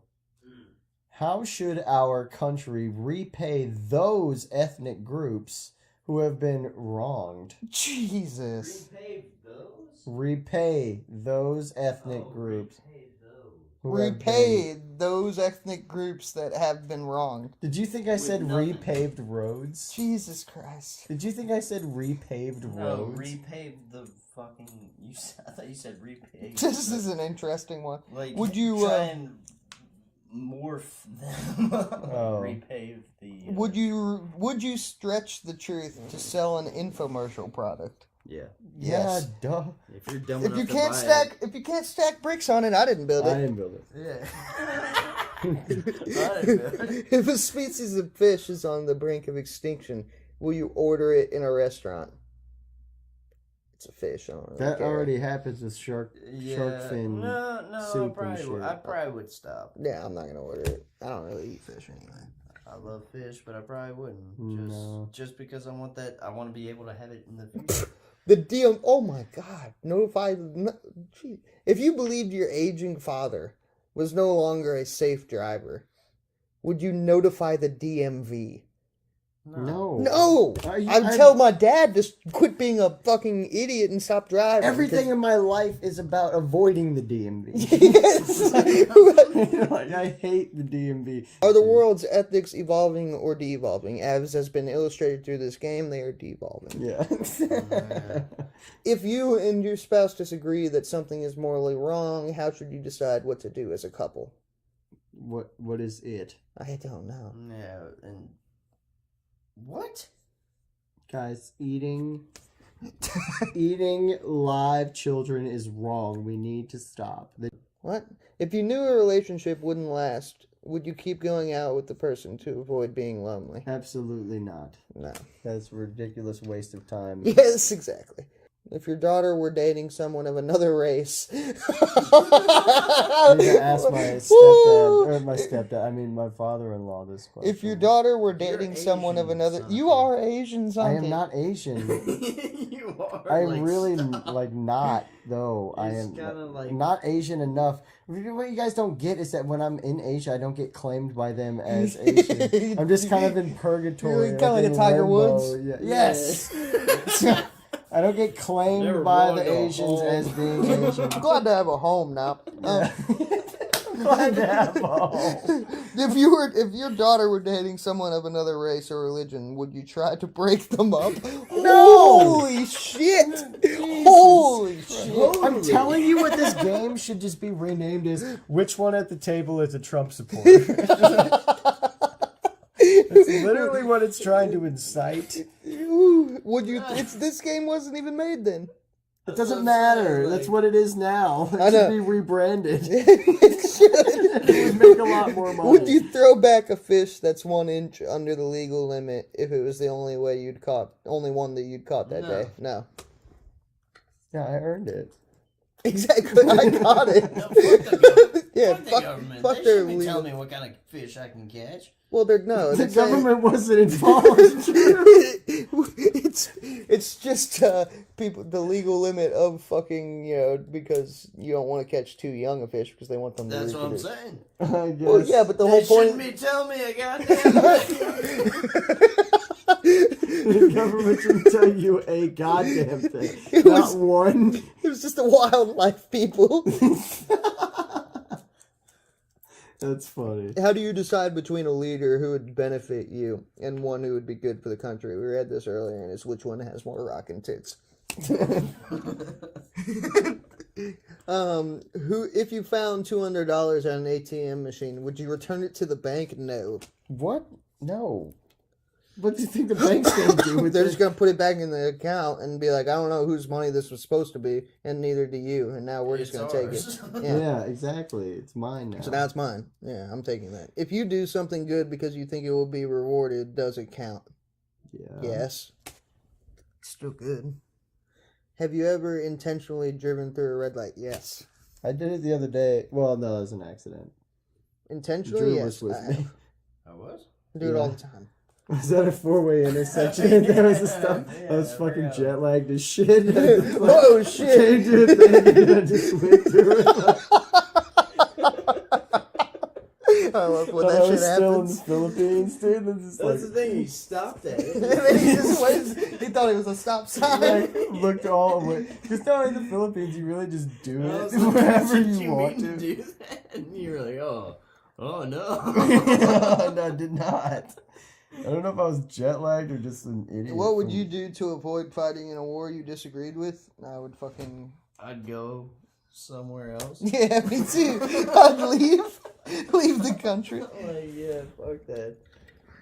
How should our country repay those ethnic groups who have been wronged? Jesus. Repave those? Repay those ethnic groups. Repave those. who have Repay those ethnic groups that have been wronged. Did you think I said nothing. repaved roads? Jesus Christ. Did you think I said repaved No, roads? repave the fucking. I thought you said repave. This is an interesting one. Like, Would you, try and morph them? Oh. Repave the. Would you stretch the truth to sell an infomercial product? Yeah. Yes. Yeah, duh. If you're dumb If enough you to can't buy stack if you can't stack bricks on it, I didn't build I it. didn't build it. it. If a species of fish is on the brink of extinction, will you order it in a restaurant? It's a fish. I don't really That care. already happens with shark fin. No, soup I and shit. probably would stop. Yeah, I'm not gonna order it. I don't really eat fish anyway. I love fish, but I probably wouldn't. No. Just because I want that. I want to be able to have it in the future. The DM. Oh my God! Notify. Gee. If you believed your aging father was no longer a safe driver, would you notify the DMV? No. No! I'd tell my dad to quit being a fucking idiot and stop driving. Everything in my life is about avoiding the DMV. Yes! Like, I hate the DMV. Are the world's ethics evolving or de-evolving? As has been illustrated through this game, they are de-evolving. Yeah. If you and your spouse disagree that something is morally wrong, how should you decide what to do as a couple? What is it? I don't know. Yeah, and what? Guys, eating live children is wrong. We need to stop. What? If you knew a relationship wouldn't last, would you keep going out with the person to avoid being lonely? Absolutely not. No. That's a ridiculous waste of time. Yes, exactly. If your daughter were dating someone of another race. I need to ask my stepdad, or my stepdad, I mean my father-in-law this question. If your daughter were You're dating someone of Asian, another... Santi. You are Asian, I Santi. am not Asian. You are. I'm like, really stop. like not though. I It's am kinda like- not Asian enough. What you guys don't get is that when I'm in Asia, I don't get claimed by them as Asian. I'm just kind of in purgatory. You're kinda like in a Tiger limbo. Woods? Yeah. Yes. I don't get claimed Never by really the go Asians home. as being Asian. I'm glad to have a home now. Glad to have a home. If your daughter were dating someone of another race or religion, would you try to break them up? No! Holy shit! Holy shit! I'm telling you what this game should just be renamed as which one at the table is a Trump supporter? That's literally what it's trying to incite. Would you? This game wasn't even made then. It doesn't matter. That's what it is now. It I should know. be rebranded. It should. It would make a lot more money. Would you throw back a fish that's 1 inch under the legal limit if it was the only one that you'd caught that No. day? No. Yeah, I earned it. Exactly. I caught it. No, fuck the government. Yeah, Fuck the fuck government. fuck They their shouldn't be legal. telling me what kind of fish I can catch. Well, they're no. The they're saying- government wasn't involved. it's just people the legal limit of fucking because you don't want to catch too young a fish because they want them to That's what I'm reproduce. saying. I guess. Well, yeah, but the They whole shouldn't point. be telling me a goddamn The government should tell you a goddamn thing. It Not was- one. It was just the wildlife people. That's funny. How do you decide between a leader who would benefit you and one who would be good for the country? We read this earlier, and it's which one has more rockin' tits. Who, if you found $200 on an ATM machine, would you return it to the bank? No. What? No. What do you think the bank's going to do with They're it? just gonna put it back in the account and be like, I don't know whose money this was supposed to be, and neither do you. And now we're just It's gonna take ours. it. Yeah. Yeah, exactly. It's mine now. So now it's mine. Yeah, I'm taking that. If you do something good because you think it will be rewarded, does it count? Yeah. Yes. Still good. Have you ever intentionally driven through a red light? Yes. I did it the other day. Well, no, it was an accident. Intentionally, Drew yes. was with me. I was? I do it all Yeah. the time. Was that a four-way intersection? That was the stuff. I was fucking jet lagged as shit. Oh, shit. Came to a thing and I just went through it. I love when I that shit was still in the happens. Philippines, dude. And just That's the like, thing. He stopped at And it. then he just went, he thought it was a stop sign. like looked all away. Because no, in the Philippines, you really just do I it was like, wherever did you want mean to. do that? And you were like, oh no. No, I did not. I don't know if I was jet lagged or just an idiot. What would from- you do to avoid fighting in a war you disagreed with? I would fucking... I'd go somewhere else. Yeah, me too. I'd leave the country. I'm like, yeah, fuck that.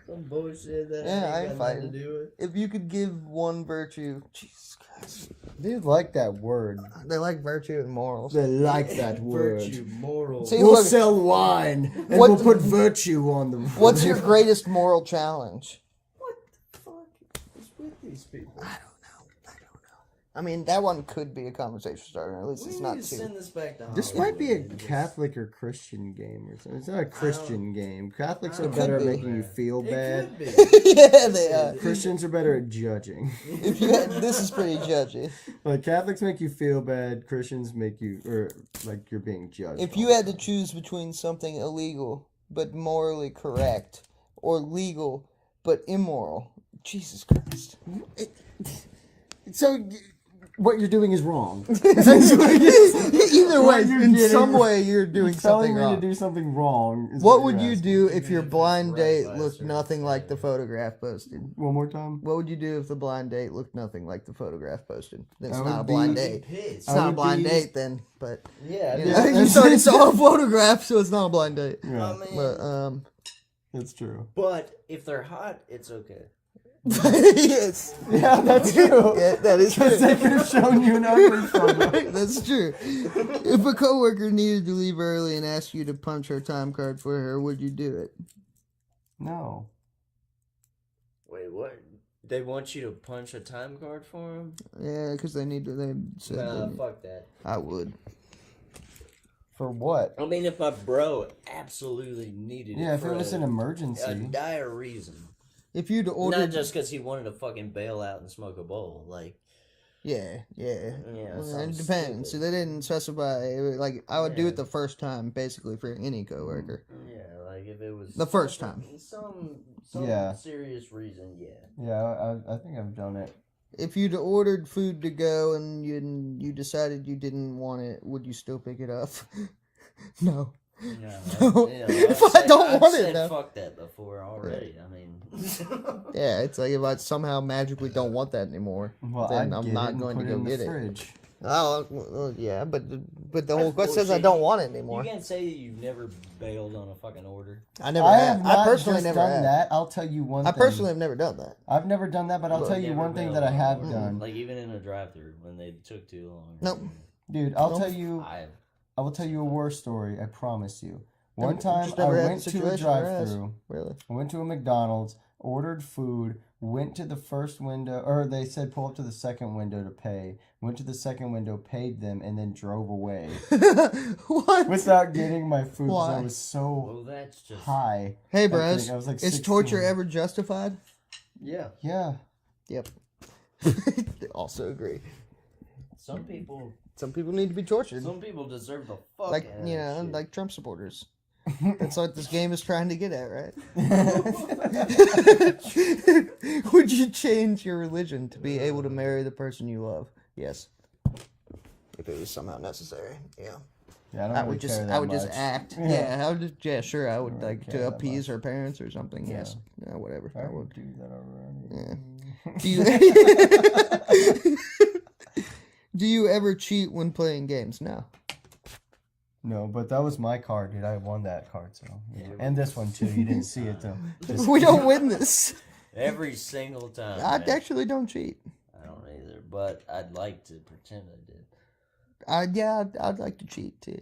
Some bullshit that Yeah, I ain't ain't got nothing fighting. to do with. If you could give one virtue... Jesus Christ. Dude, like that word. They like virtue and morals. They like that word. Virtue, moral. See, We'll look, sell wine and What- we'll put virtue on the. what's your greatest moral challenge? What the fuck is with these people? I don't know. I mean, that one could be a conversation starter. At least We it's need not to too. send this back to This Hollywood might be a and just- Catholic or Christian game or something. It's not a Christian game. Catholics are It better at could be. making you feel It bad. could be. Yeah, they are. Christians are better at judging. If you this is pretty judgy. Like Catholics make you feel bad. Christians make you, or like you're being judged. If all you the had to time. choose between something illegal but morally correct, or legal but immoral, Jesus Christ. So what you're doing is wrong. Either way, you're in getting- some way, you're doing Telling something me wrong. to do something wrong. Is What would you're you asking. do if your Even if blind it's date right by a looked certain nothing like the thing. photograph posted? One more time. What would you do if the blind date looked nothing like the photograph posted? Then it's I not a would blind be- date. Pissed. It's I not a would blind be- date then, but Yeah, you, dude. know, you saw a photograph, so it's not a blind date. Yeah, I mean, But that's true. but if they're hot, it's okay. yes, Yeah, that's true. yeah, that is Because they true. could have shown you an ugly photo. That's true. If a coworker needed to leave early and asked you to punch her time card for her, would you do it? No. Wait, what? They want you to punch a time card for them? Yeah, because they need to. They said they- Fuck that. I would. For what? I mean, if my bro absolutely needed it. Yeah, if for it was an a emergency. dire reason. If you'd ordered, Not just because he wanted to fucking bail out and smoke a bowl. Like, yeah. yeah, Well, something it depends. stupid. See, they didn't specify. Like, I would do Yeah. it the first time, basically, for any coworker. Yeah, like if it was The first time. some Yeah. serious reason, yeah. Yeah, I think I've done it. If you'd ordered food to go and you decided you didn't want it, would you still pick it up? No. No, If I don't want it, though. Fuck that before already. I mean, Yeah, it's like if I somehow magically don't want that anymore, Well, then I'd I'm get not it and going to put go in the get it. fridge. Oh, well, yeah, but the whole That's question says I bullshit. don't want it you anymore. can't say that you've never bailed on a fucking order. I never I have. have not I personally just never done have. that. I'll tell you one I thing. personally have never done that. I've never done that, but I'll Well, tell you Never one thing bailed that I on an have order. done. Like even in a drive-through when they took too long. Nope. Dude, I'll Nope. tell you I will tell you a war story, I promise you. One Never- time just I never had went the to a situation where I asked. drive-through. Really? I went to a McDonald's, ordered food, went to the first window, or they said pull up to the second window to pay. Went to the second window, paid them, and then drove away What? without getting my food because I Why? was so Well, that's just high. Hey, I bros, think I was like is 16. torture ever justified? yeah. Yeah. Yep. Also agree. Some people, Some people need to be tortured. some people deserve the fuck. Like, out of you that know, shit. like Trump supporters. That's what this game is trying to get at, right? Would you change your religion to be able to marry the person you love? Yes. If it was somehow necessary, yeah. Yeah, I don't I really would just, care that I would just much. act. Yeah. Yeah, I would just, yeah, sure. I would don't really like care to that appease much. her parents or something. Yes, yeah, whatever. I I would would. do that already. Yeah. Do you do you ever cheat when playing games? No. No, but that was my card, dude. I won that card, so yeah. And this one too. You didn't see it though. Just- We don't win this. Every single time. I man. actually don't cheat. I don't either, but I'd like to pretend I did. Yeah, I'd like to cheat too.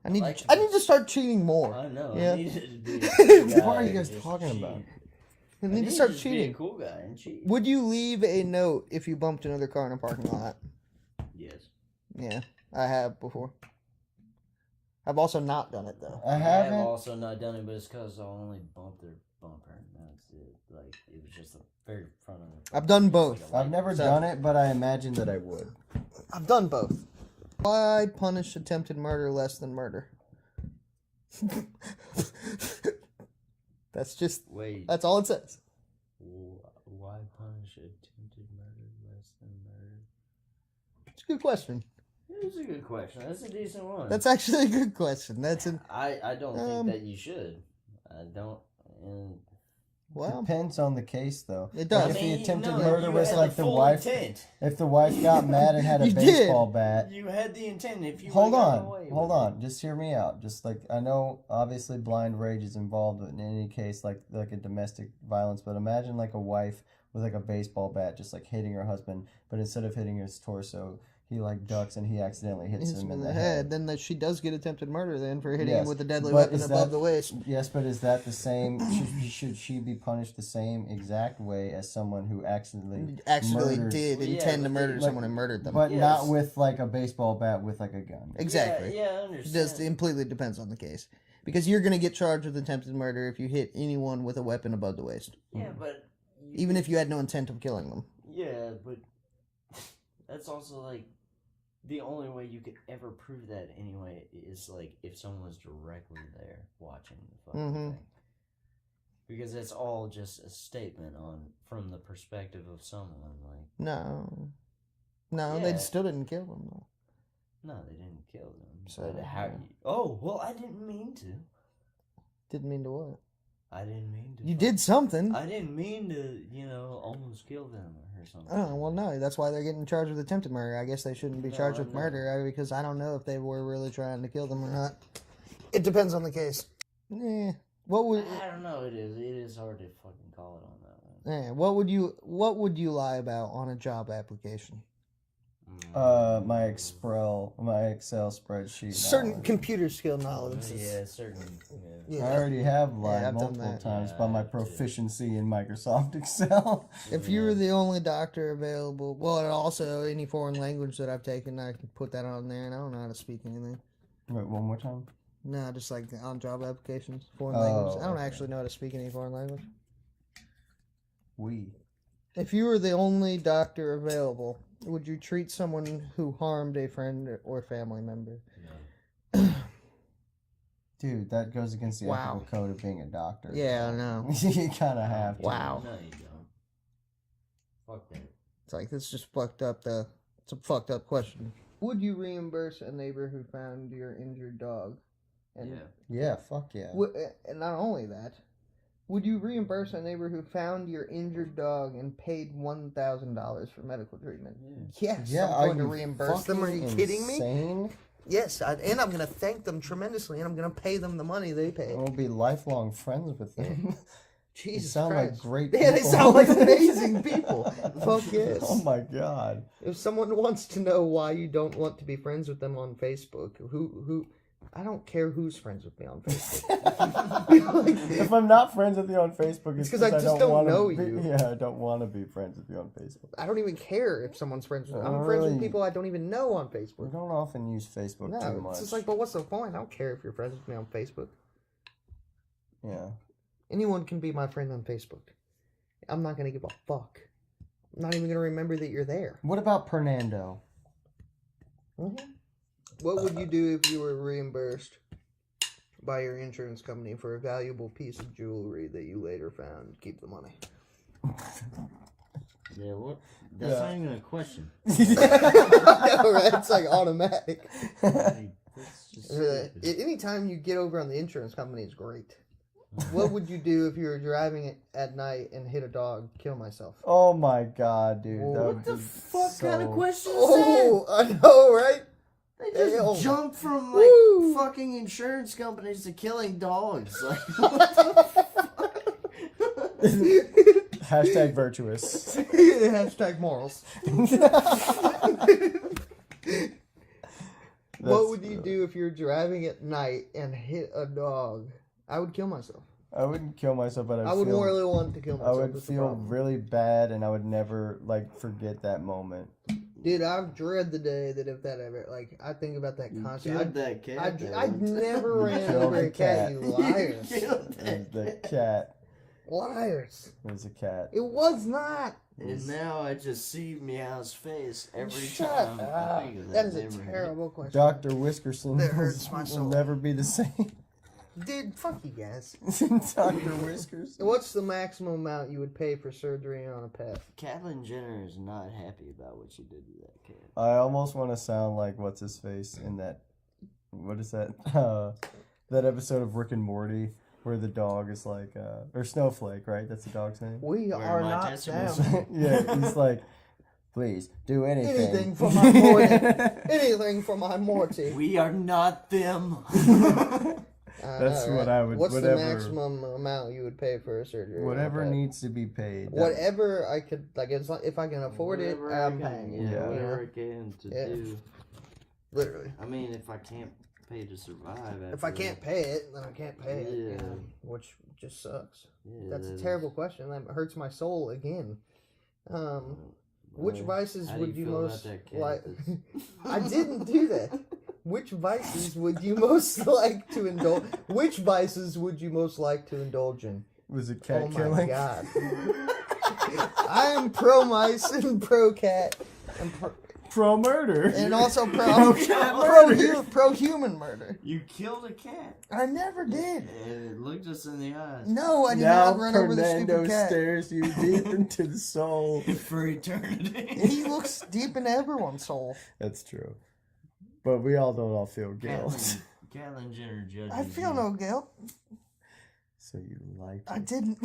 I need like I need to start cheating more. I know. Yeah. I needed to be a cool guy What are you and guys just talking cheat. about? I I need to to start just be a cheating. cool guy and cheat. Would you leave a note if you bumped another car in a parking lot? Yes. Yeah, I have before. I've also not done it though. I I have haven't. also not done it, but it's because I only bumped their bumper. And that's it. Like, it was just the very front of the. I've done both. I've never done it, but I imagine that I would. I've done both. Why punish attempted murder less than murder? Wait. That's all it says. Why punish attempted murder less than murder? It's a good question. It's a good question. That's a decent one. That's actually a good question. That's an I don't Um, think that you should. I don't. And well. Depends on the case, though. It does. Like, if the attempted no, murder you was had like the the full wife, intent. if the wife got mad and had a You did. baseball bat. You had the intent. If you Hold would've gotten away on, with hold it. on. Just hear me out. Just like I know, obviously, blind rage is involved in any case, like a domestic violence. But imagine like a wife with like a baseball bat, just like hitting her husband, but instead of hitting his torso, he like ducks and he accidentally hits Hits him him in the head. Then that she does get attempted murder then for hitting him Yes, with a deadly but weapon is above that- the waist. Yes, but is that the same? Should she be punished the same exact way as someone who accidentally Accidentally murdered- did Well, yeah, intend to but murder they- someone and murdered them. but Yes. not with like a baseball bat with like a gun? Exactly. Yeah, I It understand. just completely depends on the case. Because you're going to get charged with attempted murder if you hit anyone with a weapon above the waist. Yeah, but Even if you had no intent of killing them. yeah, but that's also like the only way you could ever prove that anyway is like if someone was directly there watching the fucking Mhm. thing. Because it's all just a statement on from the perspective of someone. Like, No. No, Yeah. they still didn't kill them, though. no, they didn't kill them. So, But how? Oh, well, I didn't mean to. Didn't mean to what? I didn't mean to. You did something. I didn't mean to, almost kill them or something. Oh, well, no. That's why they're getting charged with attempted murder. I guess they shouldn't be No, charged I with know. murder because I don't know if they were really trying to kill them or not. It depends on the case. Yeah. What would I don't know. It is hard to fucking call it on that one. What would you lie about on a job application? My Excel spreadsheet. Certain knowledge. computer skill knowledge. Yeah, certain. Yeah. I already have lied I've done multiple that. times Yeah, about my I did. proficiency in Microsoft Excel. If you were the only doctor available, well, and also any foreign language that I've taken, I can put that on there, and I don't know how to speak anything. Wait, one more time. No, just like on job applications, foreign Oh, languages. I don't okay. actually know how to speak any foreign language. We. If you were the only doctor available, would you treat someone who harmed a friend or family member? Dude, that goes against the Wow. ethical code of being a doctor. Yeah, I know. You kind of have to. Wow. No, you don't. Fuck that. It's like, this is just fucked up. It's a fucked up question. Would you reimburse a neighbor who found your injured dog? And Yeah. Yeah, fuck yeah. And not only that, would you reimburse a neighbor who found your injured dog and paid $1,000 for medical treatment? Yes, Yeah, I'm going are to you reimburse them. Are you fucking kidding me? insane? Yes, and I'm going to thank them tremendously, and I'm going to pay them the money they paid. We'll be lifelong friends with them. They Jesus sound Christ. like great Yeah, they people. sound like amazing people. Fuck yes. Oh my god. If someone wants to know why you don't want to be friends with them on Facebook, who I don't care who's friends with me on Facebook. If I'm not friends with you on Facebook, it's 'cause I just don't wanna know be, you. Yeah, I don't want to be friends with you on Facebook. I don't even care if someone's friends with me. I'm Oh, friends with really? people I don't even know on We Facebook. don't often use Facebook too No, much. it's just like, but what's the point? I don't care if you're friends with me on Facebook. Yeah. Anyone can be my friend on Facebook. I'm not gonna give a fuck. I'm not even gonna remember that you're there. What about Fernando? What would you do if you were reimbursed by your insurance company for a valuable piece of jewelry that you later found? Keep the money. Yeah, what? That's Yeah. not even a question. Alright, it's like automatic. Like, that's just stupid. Anytime you get over on the insurance company is great. What would you do if you were driving at night and hit a dog? Kill myself. Oh my god, dude. Whoa. that What would the be fuck kind of so- question is Oh, I know, right? that? They just Damn. jump from like Woo. fucking insurance companies to killing dogs. Like, what the fuck? Hashtag virtuous. Hashtag morals. What would you do if you're driving at night and hit a dog? I would kill myself. I wouldn't kill myself, but I would feel, really want to kill I myself. would is the feel problem. really bad, and I would never forget that moment. Dude, I dread the day that if that ever, I think about that You constantly. killed that cat. I'd never ran killed over the a cat, cat. you liars. killed It that was the cat. cat. Liars. It was a cat. It was not. And now I just see Meow's face every Shut time I up. think of That is a neighborhood. terrible question. Dr. Whiskerson That hurts my will soul. never be the same. Dude, fuck you guys. Dr. Whiskers. What's the maximum amount you would pay for surgery on a pet? Catelyn Jenner is not happy about what you did to that cat. I almost want to sound like what's his face in that. What is that? That episode of Rick and Morty where the dog is like, or Snowflake, right? That's the dog's name. We Where are my not testicles- down. Yeah, he's like, please do anything. Anything for my Morty. Anything for my Morty. We are not them. That's what I would- What's whatever- the maximum amount you would pay for a surgery? on a Whatever pet? needs to be paid. Whatever I could, if I can afford it, Whatever I I'm can- paying. Yeah, Yeah. whatever I can to Yeah. do. Literally. I mean, if I can't pay to survive, If I can't pay it, then I can't pay it. You Yeah. know, which just sucks. yeah, That's a that terrible is- question. That hurts my soul again. Which Well, vices how do would you you feel about most that cat like? that's- I didn't do that. Which vices would you most like to indulge? Which vices would you most like to indulge in? Was it cat Oh my killing? god! I am pro mice and pro cat, and Pro murder. and also cat murder. pro human murder. You killed a cat. I never did. And it looked us in the eyes. No, I did Now not run over the Fernando stupid cat. stares you deep into the soul. For eternity. He looks deep into everyone's soul. That's true. But we all don't all feel guilt. Catelyn Jenner judges I feel you. no guilt. So you liked I it. didn't.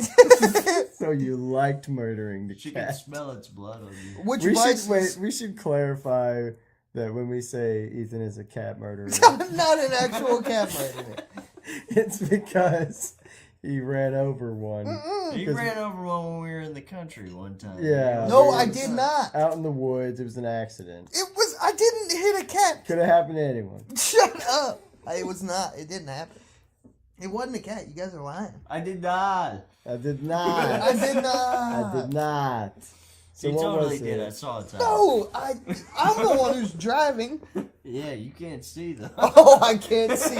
So you liked murdering the She can cat. smell its blood on you. Which We should vices? wait. We should clarify that when we say Ethan is a cat murderer, I'm not an actual cat murderer. it's because he ran over one You 'Cause- ran over one when we were in the country one time. Yeah. No, we I were did not. out in the woods. It was an accident. It was hit a cat. Could have happened to anyone. Shut up. It was not. It didn't happen. It wasn't a cat. You guys are lying. I did not. I did not. I did not. I did not. So You what totally was did. I it? saw it. No, I'm the one who's driving. Yeah, you can't see though. Oh, I can't see.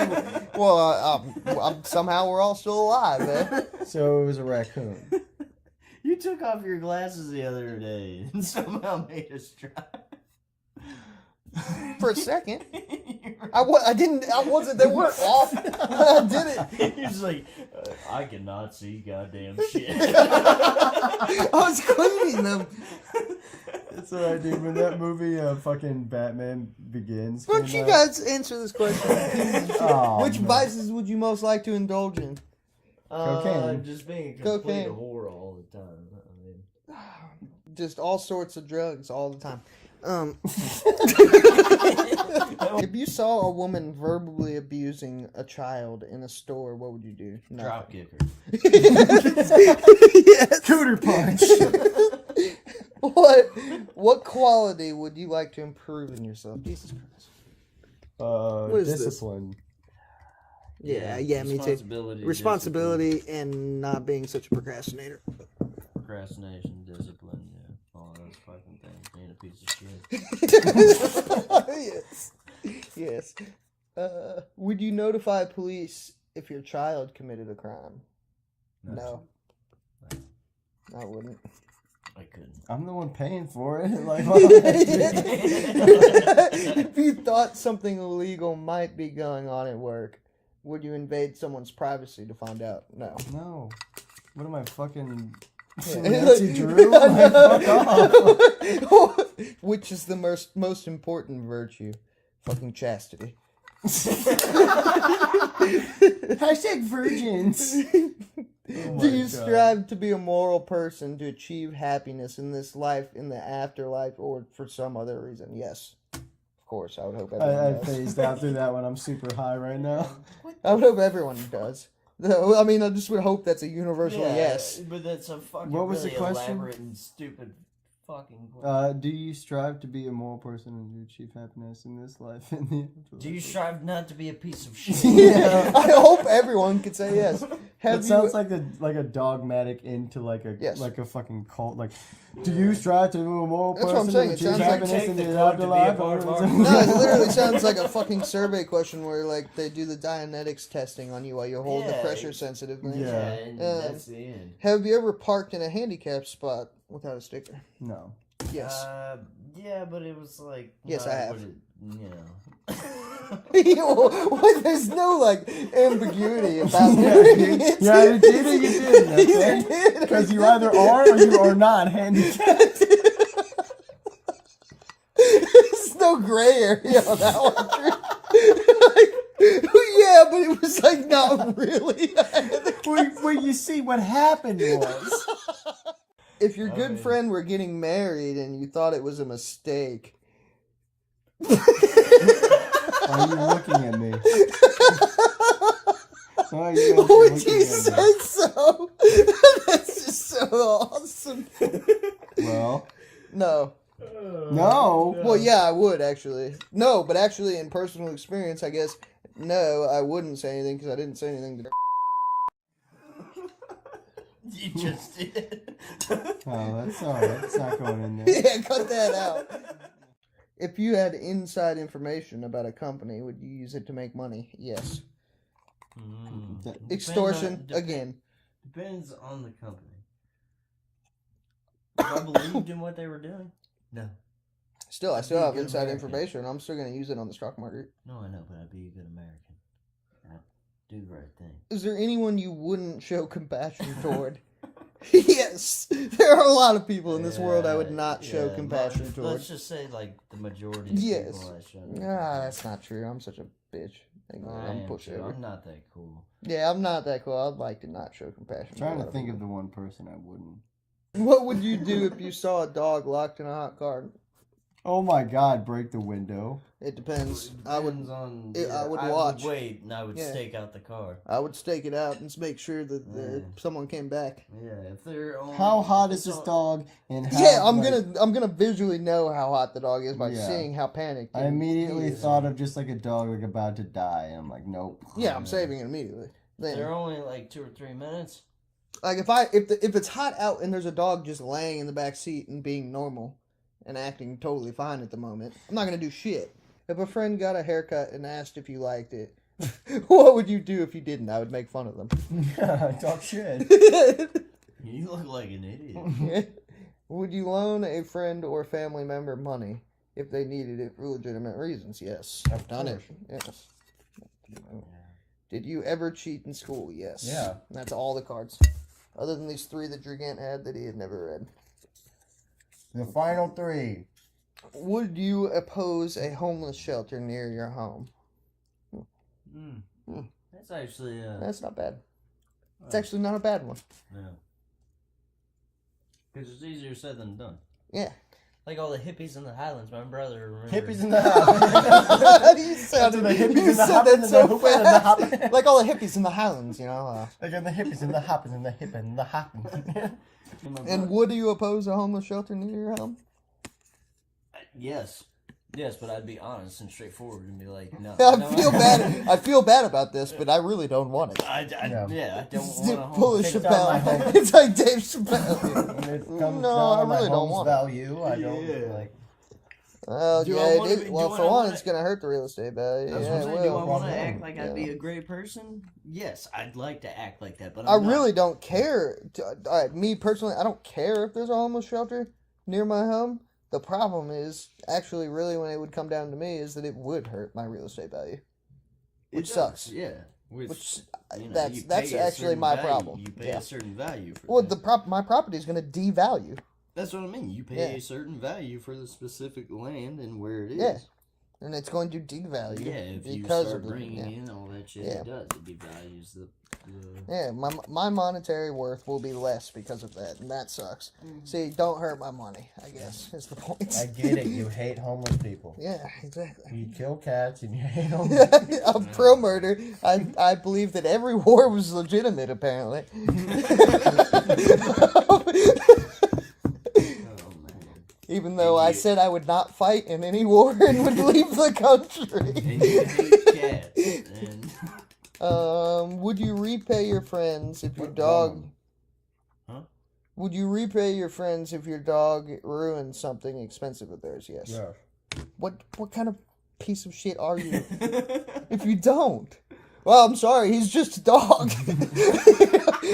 Well, somehow we're all still alive, man. So it was a raccoon. You took off your glasses the other day and somehow made us drive. For a second. I didn't. I wasn't. They weren't off. I did it. He's like, I cannot see goddamn shit. I was cleaning them. It's alright, dude. When that movie, fucking Batman Begins. Why don't came you out- guys answer this question? Aw, Which man. vices would you most like to indulge in? Cocaine. Just being a complete Cocaine. whore all the time. I mean, Just all sorts of drugs all the time. If you saw a woman verbally abusing a child in a store, what would you do? drop kicker. Yes. Cooter punch. What quality would you like to improve in yourself? Jesus Christ. is this? Discipline. Yeah, me too. Responsibility. Responsibility and not being such a procrastinator. Discipline, procrastination, discipline, yeah. All those fucking things. Being a piece of shit. Yes. Would you notify police if your child committed a crime? No. I wouldn't. I couldn't. I'm the one paying for it. Like, If you thought something illegal might be going on at work, would you invade someone's privacy to find out? No. no. What am I fucking? Yeah. Nancy Drew? Like, fuck off. Which is the most important virtue? Fucking chastity. Hashtag virgins. Do you strive to be a moral person to achieve happiness in this life, in the afterlife, or for some other reason? Yes. Of course, I would hope everyone I does. phased out through that one. I'm super high right now. I would hope everyone does. No, I mean, I just would hope that's a universal yes. But that's a fucking What was the really question? elaborate and stupid fucking question. Do you strive to be a moral person and to achieve happiness in this life and the afterlife? Do you strive not to be a piece of shit? Yeah, I hope everyone could say yes. That Have sounds you? like a dogmatic into like a Yes. like a fucking cult. Like, do you strive to be a moral That's person what I'm saying, and it achieve sounds like- happiness Take in the the code to be a afterlife? part of our- No, it literally sounds like a fucking survey question where like they do the Dianetics testing on you while you hold the Yeah. pressure sensitive thing. Yeah. and that's the end. Have you ever parked in a handicap spot without a sticker? No. Yes. Yeah, but it was like. Yes, I have. There's no like ambiguity about it. You either did or you didn't. Either Okay? did or Because you either are or you are not handicapped. There's no gray area on that one. Yeah, but it was like not really. Well, you see, what happened was. If your good friend were getting married and you thought it was a mistake. Are you looking at me? Why are you Would looking you at say me? so? That's just so awesome. Well, No. no. Well, yeah, I would actually. No, but actually, in personal experience, I guess, no, I wouldn't say anything because I didn't say anything to You just did. Oh, that's alright. It's not going in there. Yeah, cut that out. If you had inside information about a company, would you use it to make money? Yes. Extortion, again. Depends on the company. If I believed in what they were doing, no. Still, I still Be a have good inside American. information. I'm still going to use it on the stock market. No, I know, but I'd be a good American. I'd do the right thing. Is there anyone you wouldn't show compassion toward? Yes. There are a lot of people in this world I would not show Yeah, compassion let's toward. just say, like, the majority of Yes. people I show. Nah, that's not true. I'm such a bitch. I I'm am too. pushover. I'm not that cool. Yeah, I'm not that cool. I'd like to not show compassion. I'm trying a to lot of think of people. the one person I wouldn't. What would you do if you saw a dog locked in a hot car? Oh my God! Break the window. It depends. I would I watch. would wait and I would Yeah. stake out the car. I would stake it out and make sure that someone came back. Yeah, if they're on. How hot if is it's this on- dog? And how, Yeah, I'm like, gonna visually know how hot the dog is by Yeah. seeing how panicked. I he immediately is. thought of just like a dog like about to die, and I'm like, nope. Yeah, I'm saving it immediately. They're Then, only like 2 or 3 minutes. like if it's hot out and there's a dog just laying in the back seat and being normal and acting totally fine at the moment, I'm not gonna do shit. If a friend got a haircut and asked if you liked it, what would you do if you didn't? I would make fun of them. Talk shit. You look like an idiot. Would you loan a friend or family member money if they needed it for legitimate reasons? Yes. I've done it. Yes. Did you ever cheat in school? Yes. Yeah. And that's all the cards. Other than these 3 that Dragant had that he had never read. The final 3. Would you oppose a homeless shelter near your home? That's actually. That's not bad. It's actually not a bad one. Yeah. Because it's easier said than done. Yeah. Like all the hippies in the Highlands, my brother. Remember. Hippies in the house. You sounded, the hippies you in the said hoppin' that and so the hoopin' and the fast. hoppin'. Like all the hippies in the Highlands, you know. Like the hippies and the hopping and the hippin' and the hopping. And would you oppose a homeless shelter near your home? Yes. Yes, but I'd be honest and straightforward and be like, no. I feel bad about this, but I really don't want it. I don't It's want a home. full of Picked out my home. Chappelle. It's like Dave Chappelle. When it comes No, down I to my really don't home's want it. value, I don't Yeah. like. Oh, Do yeah, I wanna it be- is. do Well, I for one, wanna- it's going to hurt the real estate value. That's Yeah, what I'm it saying. Do I will. want to Yeah. act like I'd be a great person? Yes, I'd like to act like that, but I I'm not. really don't care. All right, me personally, I don't care if there's a homeless shelter near my home. The problem is, actually, really, when it would come down to me, is that it would hurt my real estate value. It Which does, sucks. Yeah. Which you know, that's you that's pay a actually certain my value. problem. You pay Yeah. a certain value for Well, that. my property is going to devalue. That's what I mean. You pay Yeah. a certain value for the specific land and where it is. Yeah. And it's going to devalue. Yeah, if you because start of the, bringing yeah. in all that shit, Yeah. it does. It devalues the Yeah, my monetary worth will be less because of that, and that sucks. See, don't hurt my money, I guess, is the point. I get it. You hate homeless people. Yeah, exactly. You kill cats and you hate homeless. I'm pro murder. I believe that every war was legitimate, apparently. Oh man. Even though I said I would not fight in any war and would leave the country. And you hate cats. And Would you repay your friends if your What dog... wrong? Huh? Would you repay your friends if your dog ruined something expensive of theirs? Yes. Yeah. What kind of piece of shit are you if you don't? Well, I'm sorry, he's just a dog.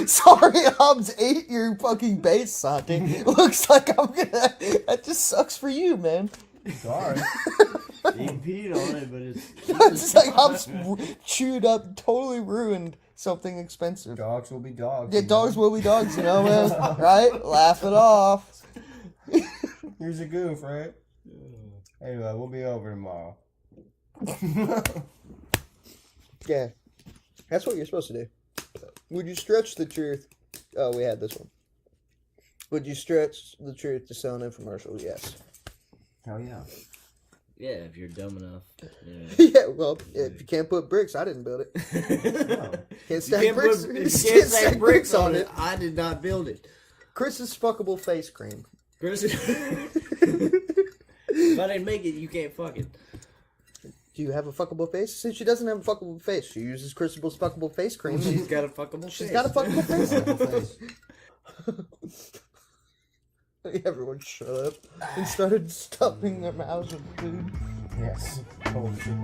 Sorry, Hobbs ate your fucking base, Santi. Looks like I'm gonna... That just sucks for you, man. Sorry. he peed on it, but it's It's like Hobbs chewed up, totally ruined something expensive. Dogs will be dogs. Yeah, you dogs know? will be dogs, you know, man. Right? Laugh it off. Here's a goof, right? Anyway, we'll be over tomorrow. Yeah. That's what you're supposed to do. Would you stretch the truth? Oh, we had this one. Would you stretch the truth to sell an infomercial? Yes. Hell yeah. yeah, if you're dumb enough. Yeah. Yeah, well, if you can't put bricks, I didn't build it. Can't stack bricks. If you can't stack bricks on it, I did not build it. Chris's fuckable face cream. Chris, if I didn't make it, you can't fuck it. Do you have a fuckable face? Since she doesn't have a fuckable face, she uses Chris's fuckable face cream. She's got a fuckable face. She's got a fuckable face. Fuckable face. Everyone shut up and started stuffing their mouths with food. Yes. Holy shit.